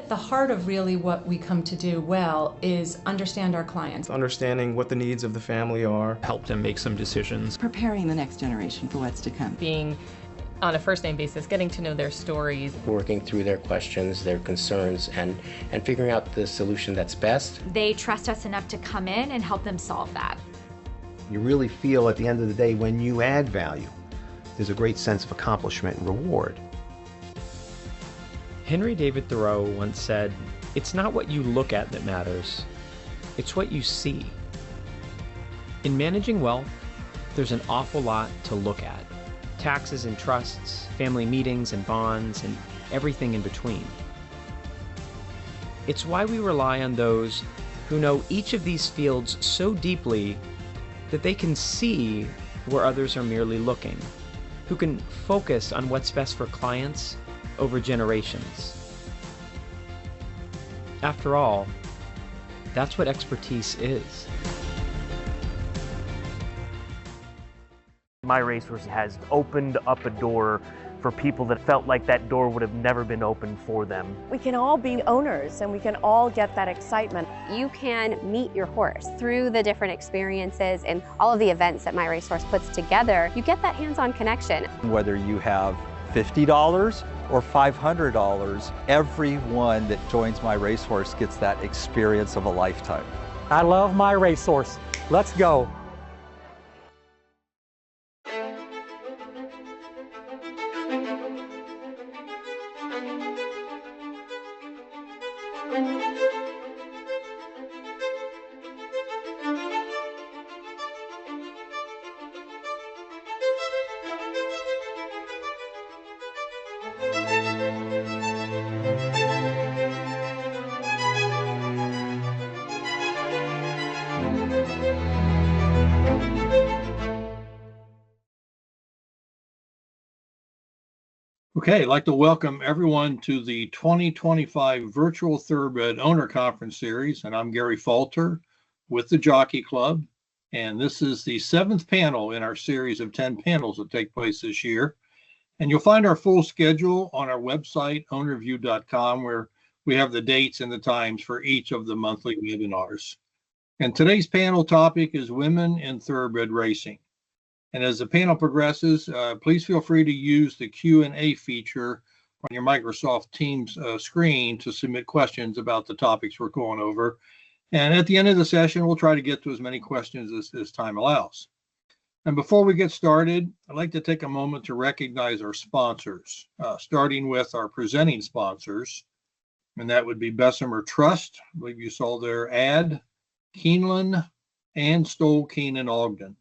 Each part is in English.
The heart of really what we come to do well is understand our clients. Understanding what the needs of the family are. Help them make some decisions. Preparing the next generation for what's to come. Being on a first name basis, getting to know their stories. Working through their questions, their concerns, and figuring out the solution that's best. They trust us enough to come in and help them solve that. You really feel at the end of the day when you add value, there's a great sense of accomplishment and reward. Henry David Thoreau once said, "It's not what you look at that matters, it's what you see." In managing wealth, there's an awful lot to look at. Taxes and trusts, family meetings and bonds, and everything in between. It's why we rely on those who know each of these fields so deeply that they can see where others are merely looking, who can focus on what's best for clients over generations. After all, that's what expertise is. My Racehorse has opened up a door for people that felt like that door would have never been opened for them. We can all be owners and we can all get that excitement. You can meet your horse through the different experiences and all of the events that My Racehorse puts together. You get that hands-on connection. Whether you have $50 or $500, everyone that joins My Racehorse gets that experience of a lifetime. I love My Racehorse. Let's go. Okay, I'd like to welcome everyone to the 2025 Virtual Thoroughbred Owner Conference Series, and I'm Gary Falter with the Jockey Club, and this is the 7th panel in our series of 10 panels that take place this year. And you'll find our full schedule on our website, ownerview.com, where we have the dates and the times for each of the monthly webinars. And today's panel topic is women in thoroughbred racing. And as the panel progresses, please feel free to use the Q&A feature on your Microsoft Teams screen to submit questions about the topics we're going over. And at the end of the session, we'll try to get to as many questions as time allows. And before we get started, I'd like to take a moment to recognize our sponsors, starting with our presenting sponsors. And that would be Bessemer Trust. I believe you saw their ad, Keeneland, and Stoll Keenan Ogden.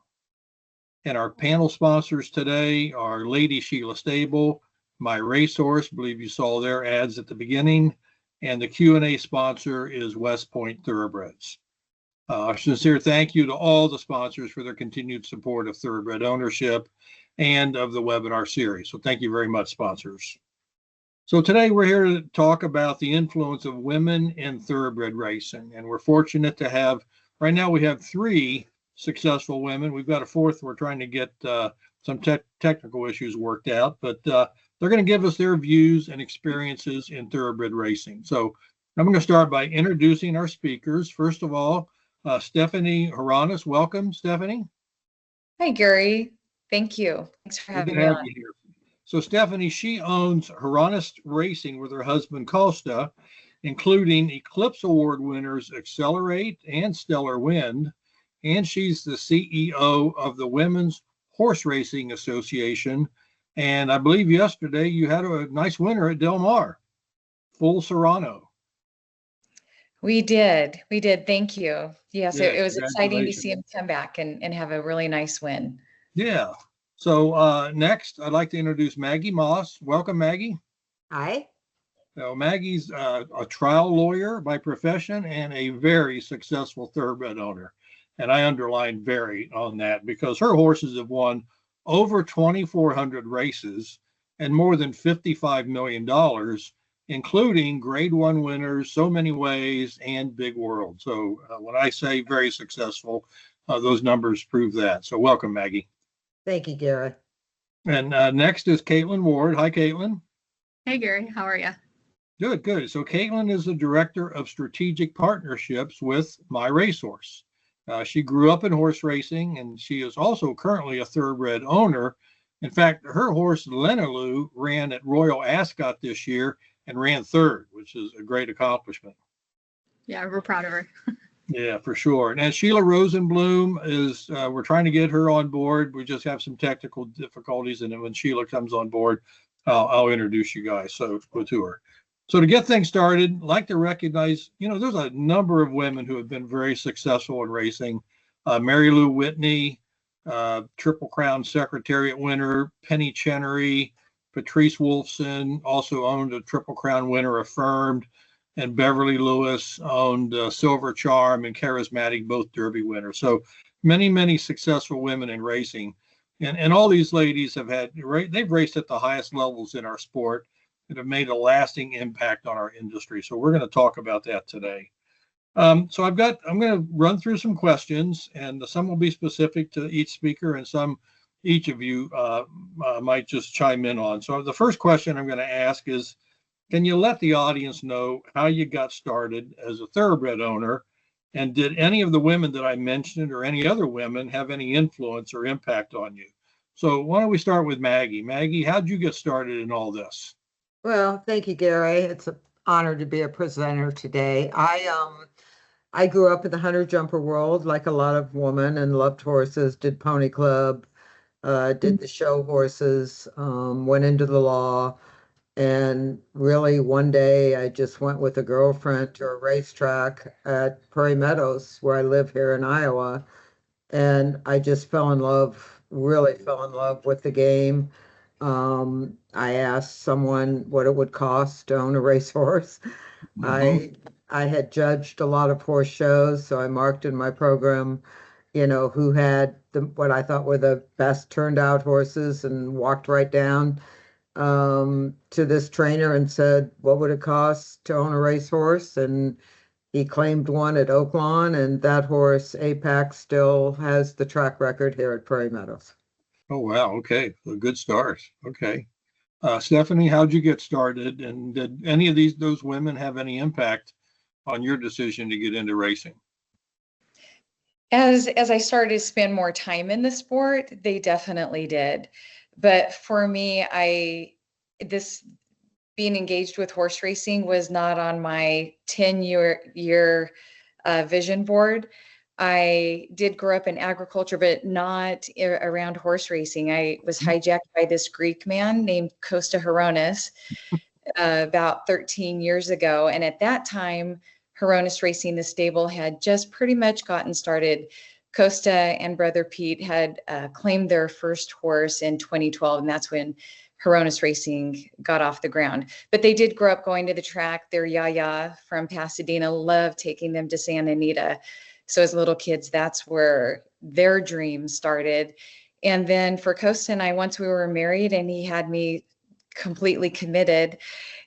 And our panel sponsors today are Lady Sheila Stable, My Racehorse, I believe you saw their ads at the beginning, and the Q&A sponsor is West Point Thoroughbreds. A sincere thank you to all the sponsors for their continued support of thoroughbred ownership and of the webinar series. So thank you very much, sponsors. So today we're here to talk about the influence of women in thoroughbred racing, and we're fortunate to have, right now we have 3 successful women. We've got a 4th. We're trying to get some technical issues worked out, but they're going to give us their views and experiences in thoroughbred racing. So I'm going to start by introducing our speakers. First of all, Stephanie Haranis. Welcome, Stephanie. Hi, Gary. Thank you. Thanks for having me on. Here. So Stephanie, she owns Haranis Racing with her husband Costa, including Eclipse Award winners Accelerate and Stellar Wind. And she's the CEO of the Women's Horse Racing Association. And I believe yesterday you had a nice winner at Del Mar, Full Serrano. We did. Thank you. Yes, it was exciting to see him come back and have a really nice win. Yeah. So next, I'd like to introduce Maggie Moss. Welcome, Maggie. Hi. So Maggie's a trial lawyer by profession and a very successful thoroughbred owner. And I underline very on that because her horses have won over 2,400 races and more than $55 million, including Grade 1 winners, So Many Ways, and Big World. So when I say very successful, those numbers prove that. So welcome, Maggie. Thank you, Gary. And next is Caitlin Ward. Hi, Caitlin. Hey, Gary. How are you? Good, good. So Caitlin is the Director of Strategic Partnerships with My Racehorse. She grew up in horse racing, and she is also currently a thoroughbred owner. In fact, her horse, Lenaloo, ran at Royal Ascot this year and ran third, which is a great accomplishment. Yeah, we're proud of her. Yeah, for sure. And Sheila Rosenblum is, we're trying to get her on board. We just have some technical difficulties. And then when Sheila comes on board, I'll introduce you guys to her. So to get things started, I'd like to recognize, there's a number of women who have been very successful in racing. Mary Lou Whitney, Triple Crown Secretariat winner, Penny Chenery, Patrice Wolfson also owned a Triple Crown winner, Affirmed, and Beverly Lewis owned Silver Charm and Charismatic, both Derby winners. So many, many successful women in racing. And all these ladies they've raced at the highest levels in our sport that have made a lasting impact on our industry. So we're going to talk about that today. So I'm going to run through some questions, and some will be specific to each speaker, and each of you might just chime in on. So the first question I'm going to ask is, can you let the audience know how you got started as a thoroughbred owner? And did any of the women that I mentioned or any other women have any influence or impact on you? So why don't we start with Maggie? Maggie, how'd you get started in all this? Well, thank you, Gary. It's an honor to be a presenter today. I grew up in the hunter jumper world like a lot of women and loved horses, did pony club, did the show horses, went into the law. And really one day I just went with a girlfriend to a racetrack at Prairie Meadows, where I live here in Iowa. And I just really fell in love with the game. I asked someone what it would cost to own a racehorse. I had judged a lot of horse shows, so I marked in my program, who had what I thought were the best turned out horses, and walked right down to this trainer and said, what would it cost to own a racehorse? And he claimed one at Oaklawn, and that horse, Apex, still has the track record here at Prairie Meadows. Oh, wow. Okay. A good start. Okay. Stephanie, how'd you get started? And did any of those women have any impact on your decision to get into racing? As I started to spend more time in the sport, they definitely did. But for me, being engaged with horse racing was not on my 10-year vision board. I did grow up in agriculture, but not around horse racing. I was hijacked by this Greek man named Costa Hronis about 13 years ago. And at that time, Hronis Racing, the stable, had just pretty much gotten started. Costa and brother Pete had claimed their first horse in 2012, and that's when Hronis Racing got off the ground. But they did grow up going to the track. Their Yaya from Pasadena loved taking them to Santa Anita. So as little kids, that's where their dream started. And then for Costa and I, once we were married and he had me completely committed,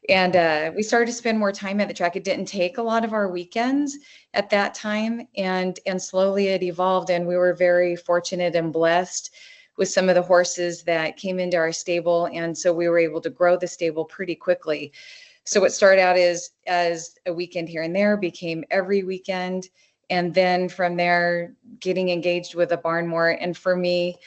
and we started to spend more time at the track. It didn't take a lot of our weekends at that time, and slowly it evolved, and we were very fortunate and blessed with some of the horses that came into our stable, and so we were able to grow the stable pretty quickly. So what started out as a weekend here and there became every weekend, and then from there getting engaged with a barn more. And for me,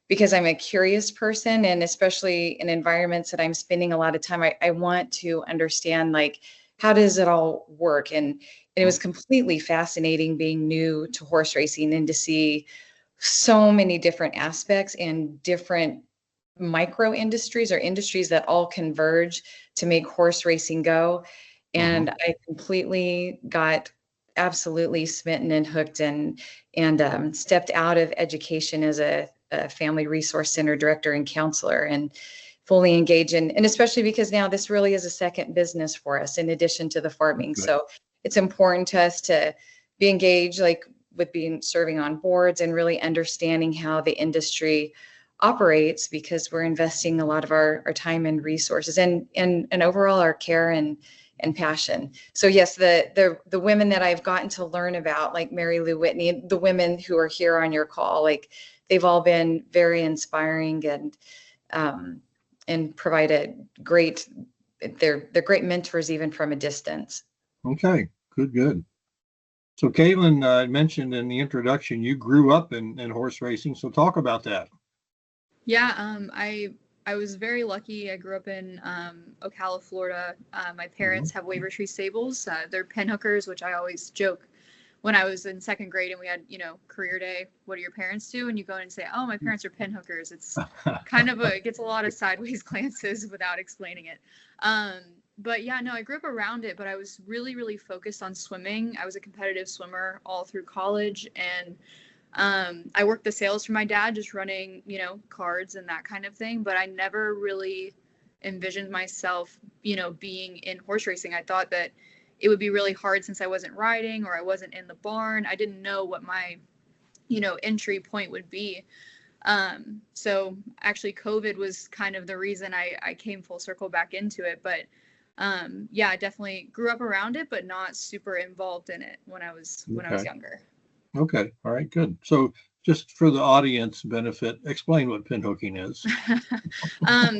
because I'm a curious person, and especially in environments that I'm spending a lot of time, I want to understand, like, how does it all work? And it was completely fascinating being new to horse racing and to see so many different aspects and different micro industries or industries that all converge to make horse racing go. And I completely got absolutely smitten and hooked, and stepped out of education as a family resource center director and counselor, and fully engaged in, and especially because now this really is a second business for us in addition to the farming. So it's important to us to be engaged, like with serving on boards and really understanding how the industry operates, because we're investing a lot of our time and resources and overall our care and passion. So yes, the women that I've gotten to learn about, like Mary Lou Whitney, the women who are here on your call, like they've all been very inspiring and provide a great they're great mentors even from a distance. Okay, good. So Caitlin mentioned in the introduction you grew up in horse racing. So talk about that. Yeah, I was very lucky. I grew up in Ocala, Florida. My parents have Wavertree stables. They're pin hookers, which I always joke when I was in second grade and we had, career day, what do your parents do? And you go in and say, oh, my parents are pin hookers. It's kind of it gets a lot of sideways glances without explaining it. But yeah, no, I grew up around it, but I was really, really focused on swimming. I was a competitive swimmer all through college, and I worked the sales for my dad, just running, cards and that kind of thing. But I never really envisioned myself, being in horse racing. I thought that it would be really hard since I wasn't riding or I wasn't in the barn. I didn't know what my, entry point would be. So actually COVID was kind of the reason I came full circle back into it. But yeah, I definitely grew up around it, but not super involved in it when I was younger. Okay. All right, good. So just for the audience benefit, explain what pin hooking is.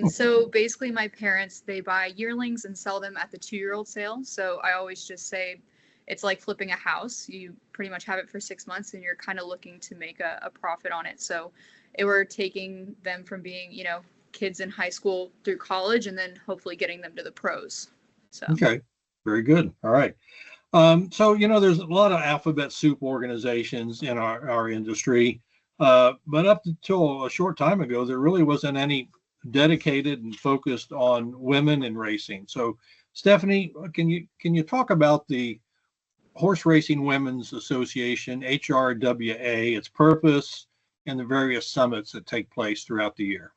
So basically my parents, they buy yearlings and sell them at the 2-year-old sale. So I always just say it's like flipping a house. You pretty much have it for 6 months and you're kind of looking to make a profit on it. So we're taking them from being, kids in high school through college and then hopefully getting them to the pros. So okay, very good. All right. So, there's a lot of alphabet soup organizations in our industry, but up until a short time ago, there really wasn't any dedicated and focused on women in racing. So, Stephanie, can you talk about the Horse Racing Women's Association, HRWA, its purpose, and the various summits that take place throughout the year?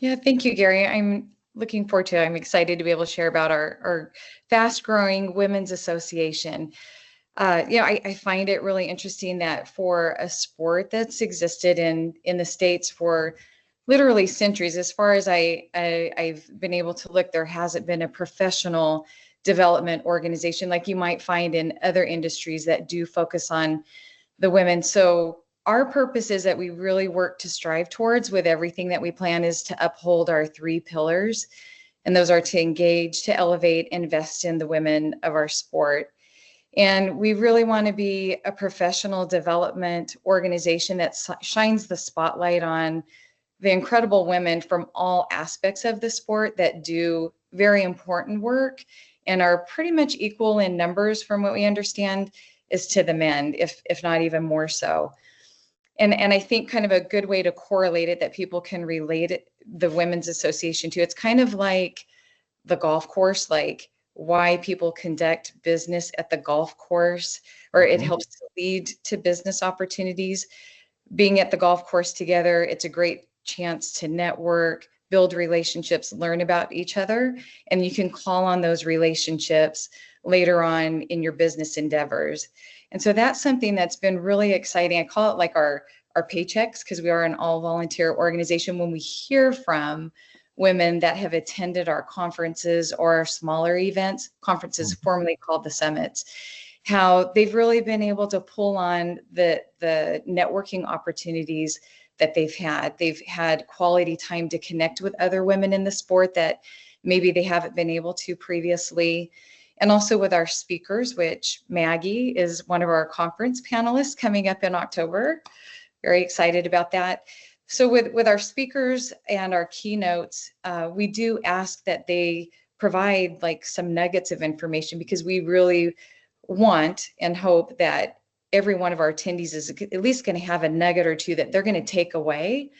Yeah, thank you, Gary. I'm looking forward to it. I'm excited to be able to share about our fast-growing women's association. I find it really interesting that for a sport that's existed in the States for literally centuries, as far as I've been able to look, there hasn't been a professional development organization like you might find in other industries that do focus on the women. So our purpose is that we really work to strive towards with everything that we plan is to uphold our 3 pillars. And those are to engage, to elevate, invest in the women of our sport. And we really want to be a professional development organization that shines the spotlight on the incredible women from all aspects of the sport that do very important work and are pretty much equal in numbers from what we understand is to the men, if not even more so. And I think kind of a good way to correlate it that people can relate it, the Women's Association to, it's kind of like the golf course, like why people conduct business at the golf course, or it helps to lead to business opportunities. Being at the golf course together, it's a great chance to network, build relationships, learn about each other, and you can call on those relationships later on in your business endeavors. And so that's something that's been really exciting. I call it like our paychecks because we are an all volunteer organization. When we hear from women that have attended our conferences or our smaller events, conferences formerly called the summits, how they've really been able to pull on the networking opportunities that they've had. They've had quality time to connect with other women in the sport that maybe they haven't been able to previously. And also with our speakers, which Maggie is one of our conference panelists coming up in October. Very excited about that. So with our speakers and our keynotes, we do ask that they provide like some nuggets of information because we really want and hope that every one of our attendees is at least going to have a nugget or two that they're going to take away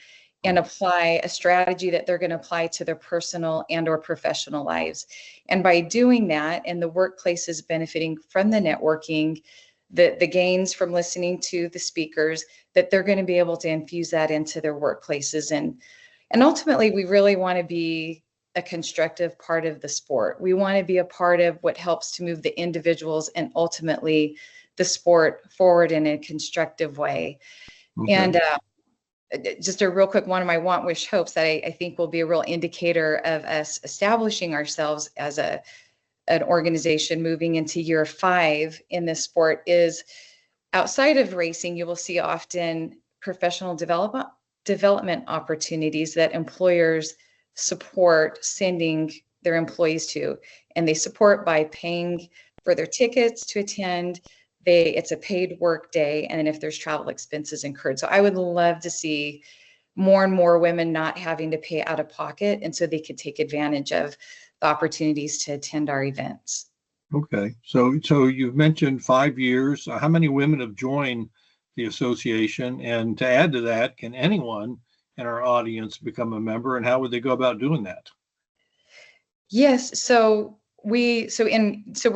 and apply a strategy that they're going to apply to their personal and or professional lives. And by doing that, and the workplace is benefiting from the networking, the gains from listening to the speakers, that they're going to be able to infuse that into their workplaces. And ultimately, we really want to be a constructive part of the sport. We want to be a part of what helps to move the individuals and ultimately the sport forward in a constructive way. Okay. And just a real quick one of my want, wish, hopes that I think will be a real indicator of us establishing ourselves as an organization moving into year 5 in this sport is outside of racing, you will see often professional development opportunities that employers support sending their employees to, and they support by paying for their tickets to attend. It's a paid work day, and then if there's travel expenses incurred. So I would love to see more and more women not having to pay out of pocket, and so they could take advantage of the opportunities to attend our events. Okay, so you've mentioned 5 years. How many women have joined the association? And to add to that, can anyone in our audience become a member, and how would they go about doing that? Yes, so we're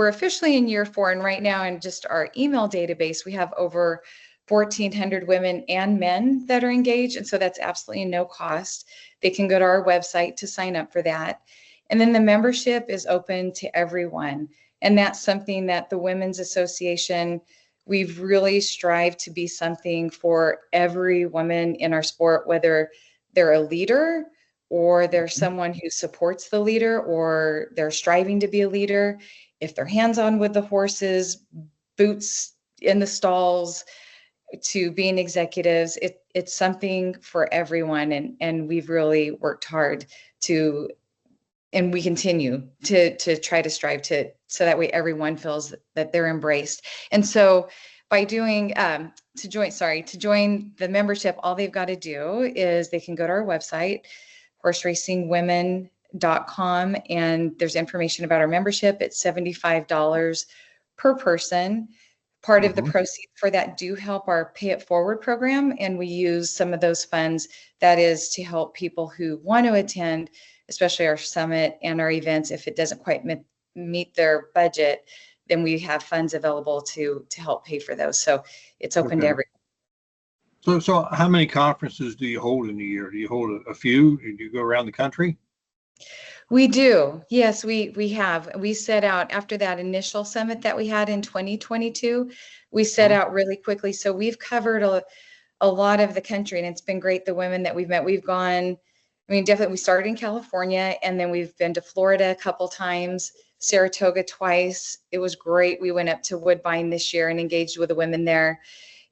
officially in year 4, and right now in just our email database, we have over 1,400 women and men that are engaged, and so that's absolutely no cost. They can go to our website to sign up for that. And then the membership is open to everyone. And that's something that the Women's Association, we've really strived to be something for every woman in our sport, whether they're a leader or they're someone who supports the leader or they're striving to be a leader. If they're hands-on with the horses, boots in the stalls, to being executives, it's something for everyone. And we've really worked hard to, and we continue to try to strive so that way everyone feels that they're embraced. And so by doing, to join the membership, all they've got to do is they can go to our website, horseracingwomen.com, and there's information about our membership. It's $75 per person. Part of the proceeds for that do help our Pay It Forward program, and we use some of those funds, that is to help people who want to attend, especially our summit and our events. If it doesn't quite meet their budget, then we have funds available to help pay for those. So it's open to everyone. So how many conferences do you hold in a year? Do you hold a few? Do you go around the country? We do. Yes, we have. We set out after that initial summit that we had in 2022. We set out really quickly. So we've covered a lot of the country, and it's been great. The women that we've met, we've gone, definitely we started in California, and then we've been to Florida a couple times, Saratoga twice. It was great. We went up to Woodbine this year and engaged with the women there.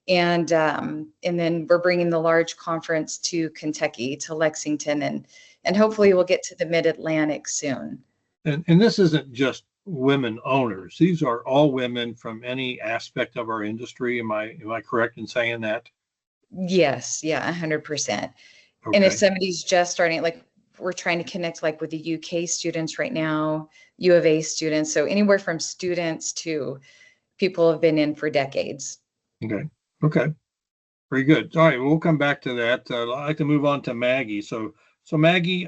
And then we're bringing the large conference to Kentucky, to Lexington, and hopefully we'll get to the Mid-Atlantic soon. And this isn't just women owners. These are all women from any aspect of our industry. Am I correct in saying that? Yes, yeah, 100%. Okay. And if somebody's just starting, like we're trying to connect like with the UK students right now, U of A students. So anywhere from students to people who have been in for decades. Okay. Very good. All right, we'll come back to that. I'd like to move on to Maggie. So Maggie,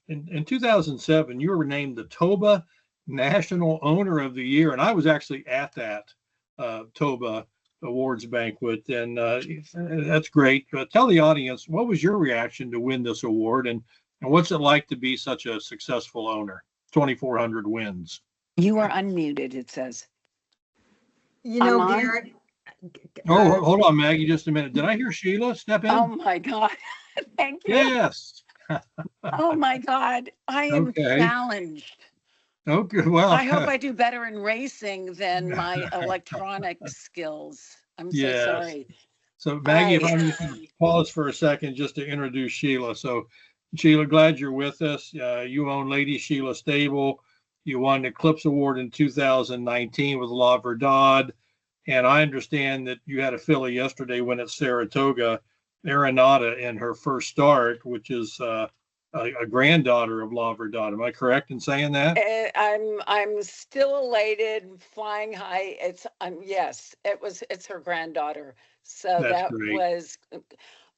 in 2007, you were named the TOBA National Owner of the Year, and I was actually at that TOBA Awards banquet, and that's great. Tell the audience, what was your reaction to win this award, and what's it like to be such a successful owner? 2,400 wins. You are unmuted, it says. Gary. Oh, hold on, Maggie, just a minute. Did I hear Sheila step in? Oh my God. Thank you. Yes. Oh my God. I am challenged. Okay, well. I hope I do better in racing than my electronic skills. I'm so sorry. So Maggie, if I can pause for a second just to introduce Sheila. So Sheila, glad you're with us. You own Lady Sheila Stable. You won the Eclipse Award in 2019 with La Verdad. And I understand that you had a filly yesterday when at Saratoga, Arenata, in her first start, which is a granddaughter of La Verdad. Am I correct in saying that? I'm still elated, flying high. Yes, it's her granddaughter. So that was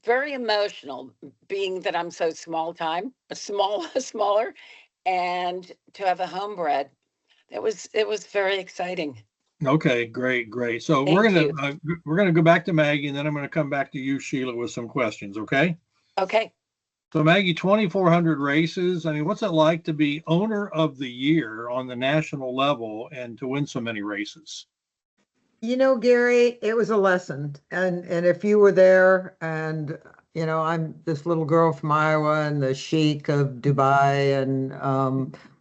very emotional, being that I'm so smaller, and to have a homebred. It was very exciting. Okay, great. So we're gonna go back to Maggie, and then I'm gonna come back to you, Sheila, with some questions. Okay. Okay. So Maggie, 2,400 races. I mean, what's it like to be owner of the year on the national level and to win so many races? Gary, it was a lesson, and if you were there, and I'm this little girl from Iowa and the Sheik of Dubai, and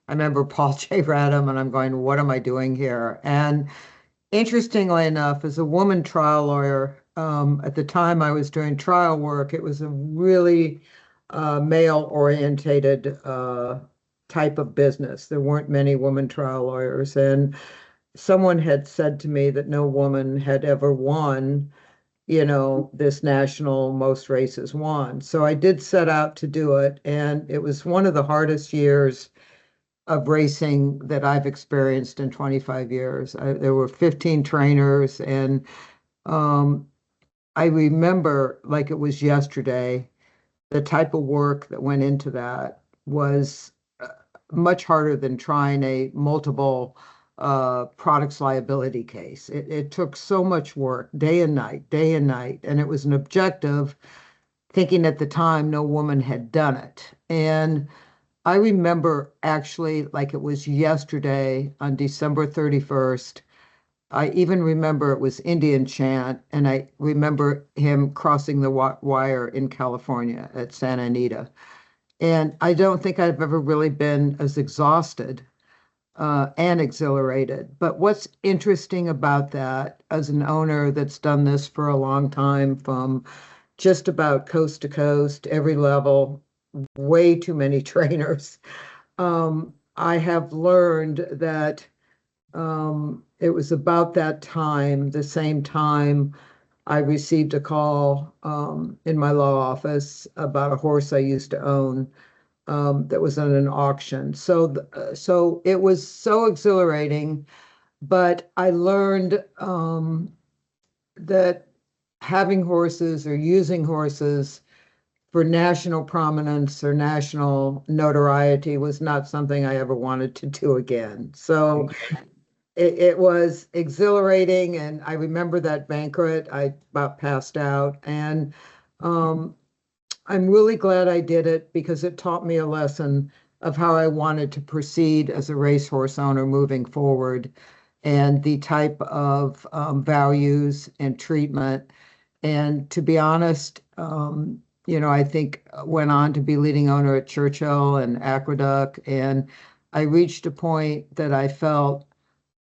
I remember Paul J. Radham, and I'm going, what am I doing here? And interestingly enough, as a woman trial lawyer, at the time I was doing trial work, it was a really male-orientated type of business. There weren't many women trial lawyers, and someone had said to me that no woman had ever won, this national most races won. So I did set out to do it, and it was one of the hardest years of racing that I've experienced in 25 years. There were 15 trainers, and I remember like it was yesterday, the type of work that went into that was much harder than trying a multiple products liability case. It took so much work, day and night, and it was an objective, thinking at the time no woman had done it. And I remember actually like it was yesterday on December 31st. I even remember it was Indian chant, and I remember him crossing the wire in California at Santa Anita. And I don't think I've ever really been as exhausted and exhilarated. But what's interesting about that, as an owner that's done this for a long time, from just about coast to coast, every level, way too many trainers, I have learned that it was about that time, the same time, I received a call in my law office about a horse I used to own that was at an auction. So it was so exhilarating, but I learned that having horses or using horses for national prominence or national notoriety was not something I ever wanted to do again. So it was exhilarating, and I remember that banquet. I about passed out, and I'm really glad I did it because it taught me a lesson of how I wanted to proceed as a racehorse owner moving forward, and the type of values and treatment. And to be honest, I think went on to be leading owner at Churchill and Aqueduct, and I reached a point that I felt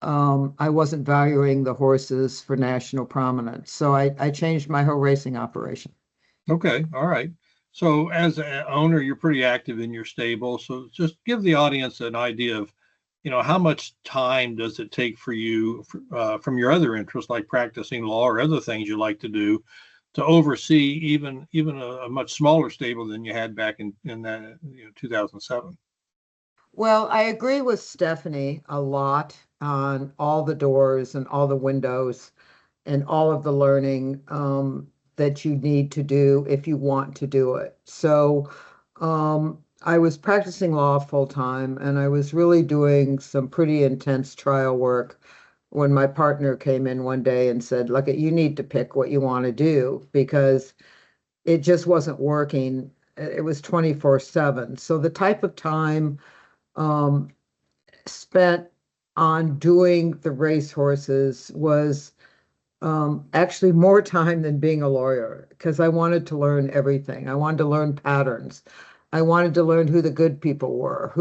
I wasn't valuing the horses for national prominence. So I changed my whole racing operation. Okay, all right. So as an owner, you're pretty active in your stable. So just give the audience an idea of, how much time does it take for you from your other interests, like practicing law or other things you like to do, to oversee even a much smaller stable than you had back in that 2007? Well, I agree with Stephanie a lot on all the doors and all the windows and all of the learning that you need to do if you want to do it. So I was practicing law full time, and I was really doing some pretty intense trial work when my partner came in one day and said, look, you need to pick what you want to do, because it just wasn't working. It was 24/7. So the type of time spent on doing the racehorses was actually more time than being a lawyer, because I wanted to learn everything. I wanted to learn patterns. I wanted to learn who the good people were,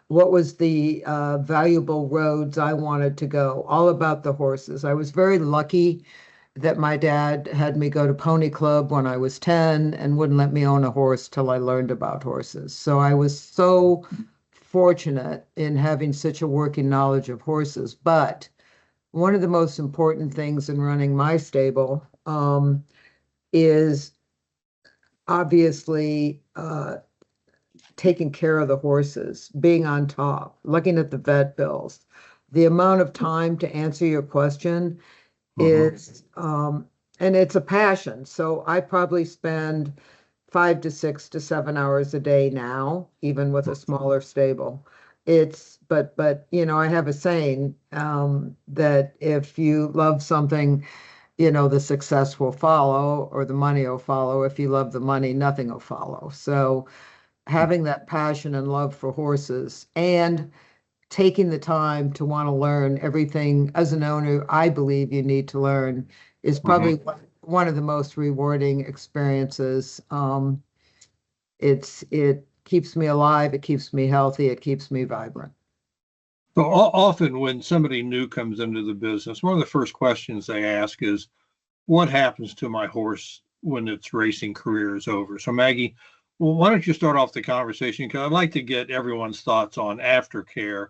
what was the valuable roads I wanted to go, all about the horses. I was very lucky that my dad had me go to Pony Club when I was 10 and wouldn't let me own a horse till I learned about horses. So I was so fortunate in having such a working knowledge of horses. But one of the most important things in running my stable is obviously taking care of the horses, being on top, looking at the vet bills. The amount of time to answer your question is, and it's a passion. So I probably spend 5 to 6 to 7 hours a day now, even with a smaller stable. But I have a saying that if you love something, the success will follow, or the money will follow. If you love the money, nothing will follow. So having that passion and love for horses and taking the time to want to learn everything as an owner, I believe you need to learn, is probably one of the most rewarding experiences. It keeps me alive, it keeps me healthy, it keeps me vibrant. So often when somebody new comes into the business, one of the first questions they ask is, what happens to my horse when its racing career is over? So Maggie, Well, why don't you start off the conversation? Because I'd like to get everyone's thoughts on aftercare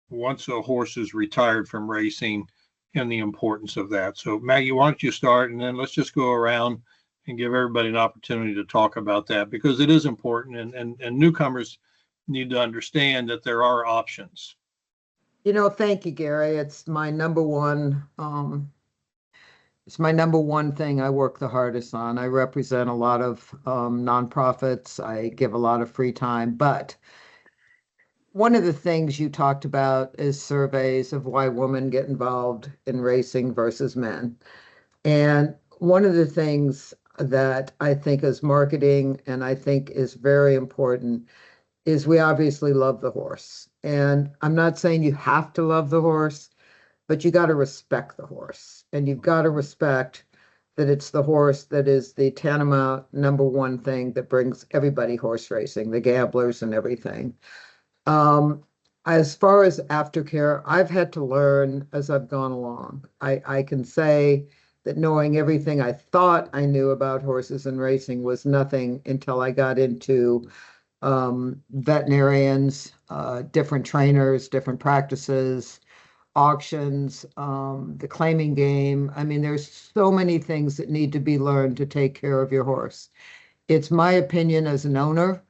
once a horse is retired from racing and the importance of that. So, Maggie, why don't you start, and then let's just go around and give everybody an opportunity to talk about that, because it is important, and newcomers need to understand that there are options. Thank you, Gary. It's my number one. It's my number one thing I work the hardest on. I represent a lot of nonprofits. I give a lot of free time, but one of the things you talked about is surveys of why women get involved in racing versus men. And one of the things that I think is marketing and I think is very important is we obviously love the horse. And I'm not saying you have to love the horse, but you got to respect the horse. And you've got to respect that it's the horse that is the tantamount number one thing that brings everybody horse racing, the gamblers and everything. As far as aftercare, I've had to learn as I've gone along. I can say that knowing everything I thought I knew about horses and racing was nothing until I got into veterinarians, different trainers, different practices, auctions, the claiming game. I mean, there's so many things that need to be learned to take care of your horse. It's my opinion as an owner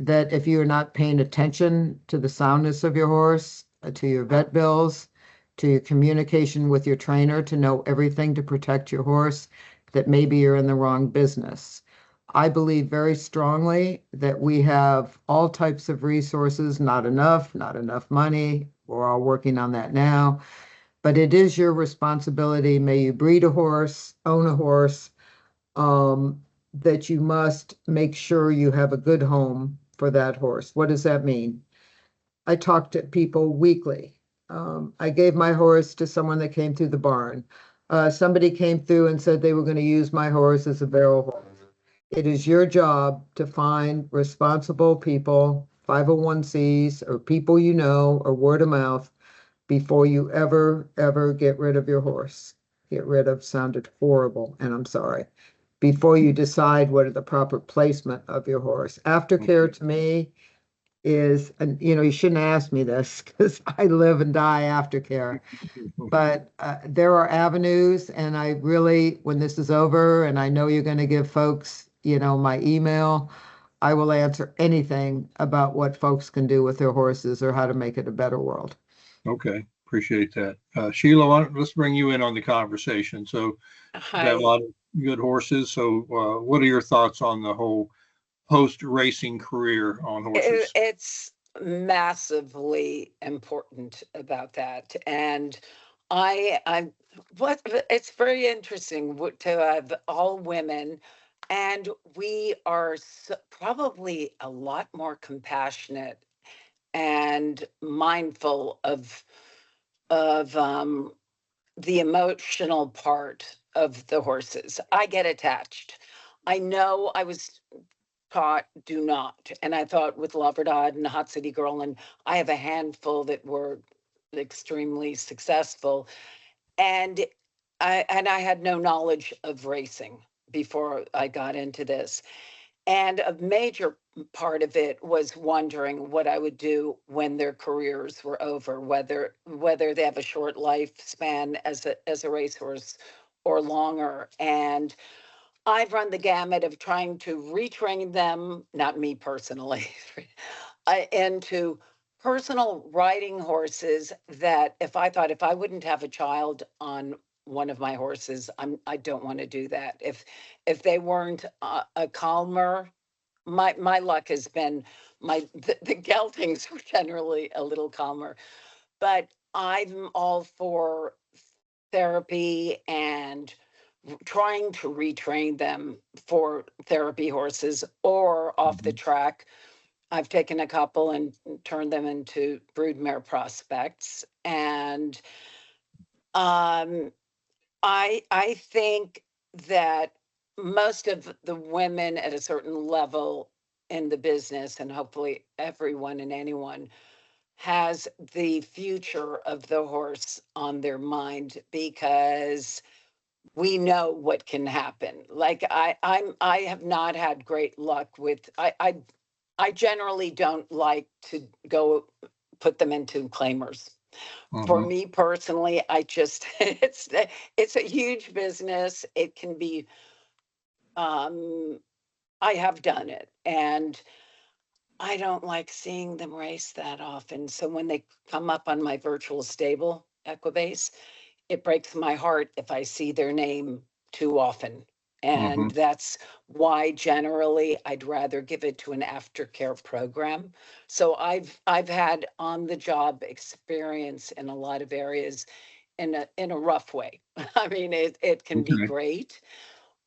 that if you're not paying attention to the soundness of your horse, to your vet bills, to your communication with your trainer to know everything to protect your horse, that maybe you're in the wrong business. I believe very strongly that we have all types of resources, not enough money. We're all working on that now. But it is your responsibility. May you breed a horse, own a horse, that you must make sure you have a good home for that horse. What does that mean? I talk to people weekly. I gave my horse to someone that came through the barn. Somebody came through and said they were going to use my horse as a barrel horse. It is your job to find responsible people, 501(c)s, or people you know, or word of mouth, before you ever get rid of your horse. Get rid of sounded horrible, and I'm sorry. Before you decide what are the proper placement of your horse. Aftercare to me is, and you shouldn't ask me this because I live and die aftercare. But there are avenues, and I really, when this is over, and I know you're going to give folks, my email, I will answer anything about what folks can do with their horses or how to make it a better world. Okay, appreciate that. Sheila, let's bring you in on the conversation. So you've got a lot of good horses. So what are your thoughts on the whole post-racing career on horses? It's massively important about that. And it's very interesting to have all women, and we are probably a lot more compassionate and mindful of the emotional part of the horses. I get attached. I know I was taught do not, and I thought with Labrador and Hot City Girl, and I have a handful that were extremely successful, and I had no knowledge of racing before I got into this. And a major part of it was wondering what I would do when their careers were over, whether they have a short lifespan as a racehorse or longer. And I've run the gamut of trying to retrain them, not me personally, into personal riding horses that if I wouldn't have a child on one of my horses, I don't want to do that. If they weren't a calmer, my luck has been the geldings were generally a little calmer, but I'm all for therapy and trying to retrain them for therapy horses or off the track. I've taken a couple and turned them into broodmare prospects, and I think that most of the women at a certain level in the business, and hopefully everyone and anyone, has the future of the horse on their mind, because we know what can happen. Like I have not had great luck with, I generally don't like to go put them into claimers. For me personally, I just, it's a huge business. It can be, I have done it, and I don't like seeing them race that often. So when they come up on my virtual stable, Equibase, it breaks my heart if I see their name too often. And that's why generally I'd rather give it to an aftercare program. So I've had on the job experience in a lot of areas in a rough way. I mean, it can be great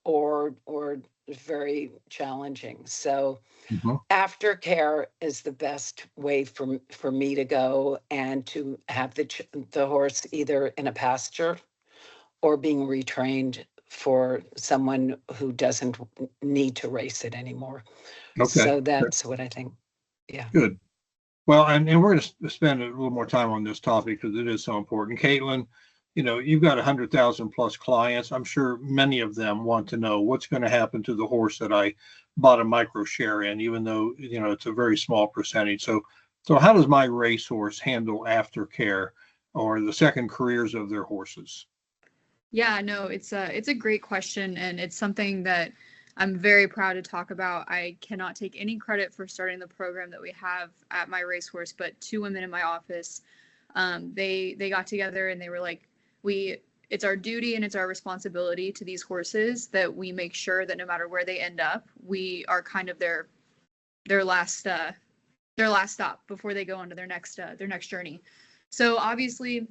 or very challenging. So aftercare is the best way for me to go and to have the horse either in a pasture or being retrained for someone who doesn't need to race it anymore. So that's what I think. Yeah. Good. Well, and we're going to spend a little more time on this topic because it is so important. Caitlin, you know, you've got 100,000 plus clients. I'm sure many of them want to know what's going to happen to the horse that I bought a micro share in, even though, you know, it's a very small percentage. So how does my racehorse handle aftercare or the second careers of their horses? Yeah, no, it's a great question, and it's something that I'm very proud to talk about. I cannot take any credit for starting the program that we have at my racehorse, but 2 women in my office, they got together and they were like, it's our duty and it's our responsibility to these horses that we make sure that no matter where they end up, we are kind of their last stop before they go on to their next journey. So obviously,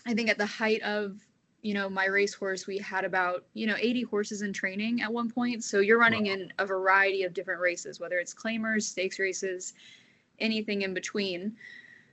I think at the height of, you know, my racehorse, we had about, 80 horses in training at one point. So you're running in a variety of different races, whether it's claimers, stakes races, anything in between.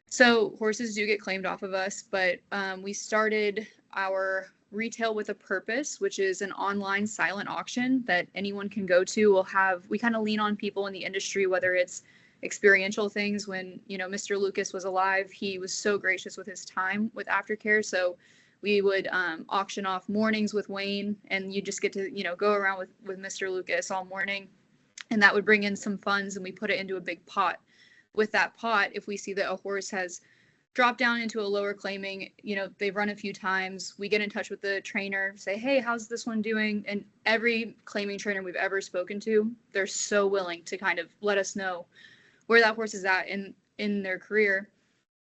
So horses do get claimed off of us, but we started our Retail with a Purpose, which is an online silent auction that anyone can go to. We kind of lean on people in the industry, whether it's experiential things. When, Mr. Lucas was alive, he was so gracious with his time with aftercare. So we would auction off mornings with Wayne, and you just get to, go around with Mr. Lucas all morning, and that would bring in some funds, and we put it into a big pot. With that pot, if we see that a horse has dropped down into a lower claiming, they've run a few times, we get in touch with the trainer, say, hey, how's this one doing? And every claiming trainer we've ever spoken to, they're so willing to kind of let us know where that horse is at in their career.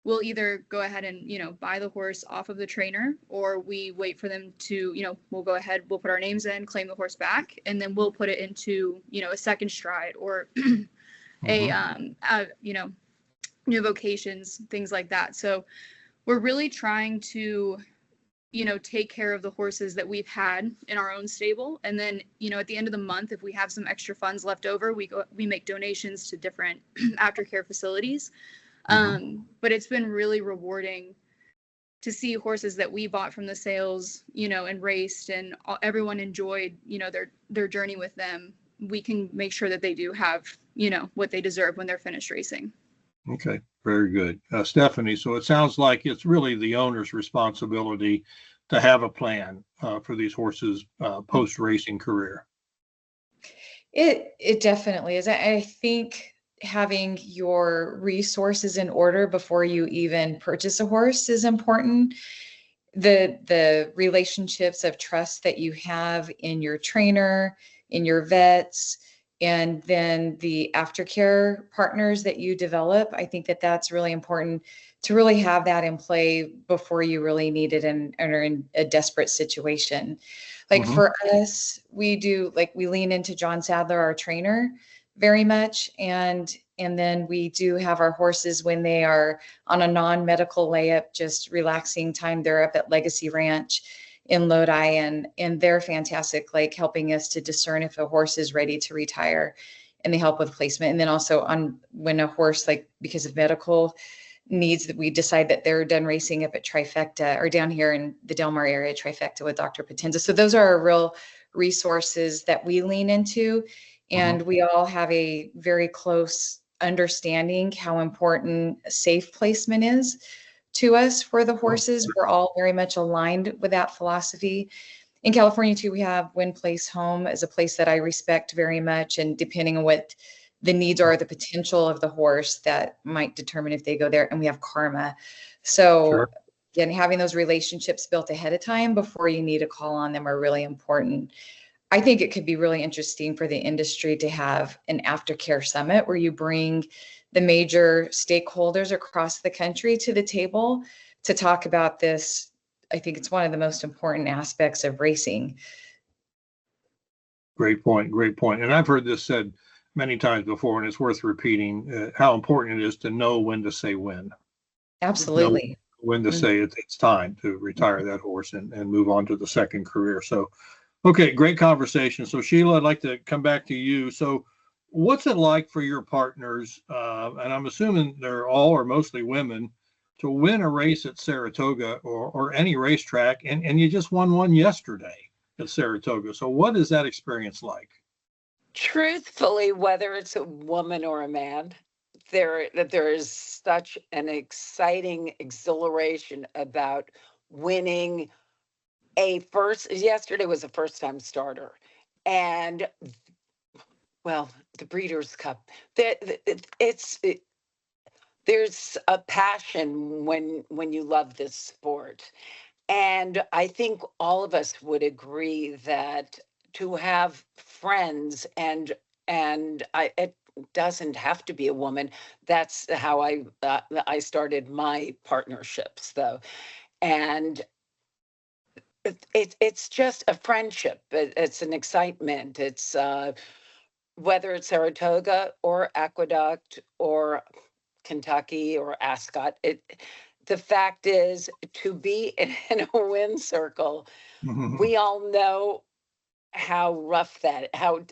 We'll either go ahead and, buy the horse off of the trainer, or we wait for them to, we'll go ahead, we'll put our names in, claim the horse back, and then we'll put it into, a second stride or new vocations, things like that. So we're really trying to, take care of the horses that we've had in our own stable. And then, at the end of the month, if we have some extra funds left over, we make donations to different aftercare facilities. But it's been really rewarding to see horses that we bought from the sales, and raced, and everyone enjoyed, their journey with them. We can make sure that they do have, what they deserve when they're finished racing. Okay, very good. Stephanie, so it sounds like it's really the owner's responsibility to have a plan for these horses' post-racing career. It definitely is. I think having your resources in order before you even purchase a horse is important. The relationships of trust that you have in your trainer, in your vets, and then the aftercare partners that you develop, I think that that's really important to really have that in play before you really need it and are in a desperate situation. Like for us, we lean into John Sadler, our trainer, very much. And then we do have our horses when they are on a non-medical layup, just relaxing time. They're up at Legacy Ranch in Lodi, and they're fantastic, like helping us to discern if a horse is ready to retire, and they help with placement. And then also when a horse, like because of medical needs, that we decide that they're done racing up at Trifecta or down here in the Del Mar area, Trifecta with Dr. Potenza. So those are our real resources that we lean into. And we all have a very close understanding how important safe placement is to us for the horses. We're all very much aligned with that philosophy. in California too, we have Win Place Home as a place that I respect very much. And depending on what the needs are, the potential of the horse, that might determine if they go there. And we have Karma. So again, having those relationships built ahead of time before you need to call on them are really important. I think it could be really interesting for the industry to have an aftercare summit where you bring the major stakeholders across the country to the table to talk about this. I think it's one of the most important aspects of racing. Great point. Great point. And I've heard this said many times before, and it's worth repeating how important it is to know when to say when. Absolutely. Know when to say it's time to retire that horse and move on to the second career. So, okay, great conversation. So Sheila, I'd like to come back to you. So what's it like for your partners, and I'm assuming they're all or mostly women, to win a race at Saratoga or any racetrack, and you just won one yesterday at Saratoga. So what is that experience like? Truthfully, whether it's a woman or a man, there is such an exciting exhilaration about winning yesterday was a first-time starter. And well, the Breeders' Cup, there's a passion when you love this sport. And I think all of us would agree that to have friends and it doesn't have to be a woman. That's how I started my partnerships, though. And it's just a friendship. It's an excitement. It's whether it's Saratoga or Aqueduct or Kentucky or Ascot. The fact is, to be in a win circle, we all know how rough how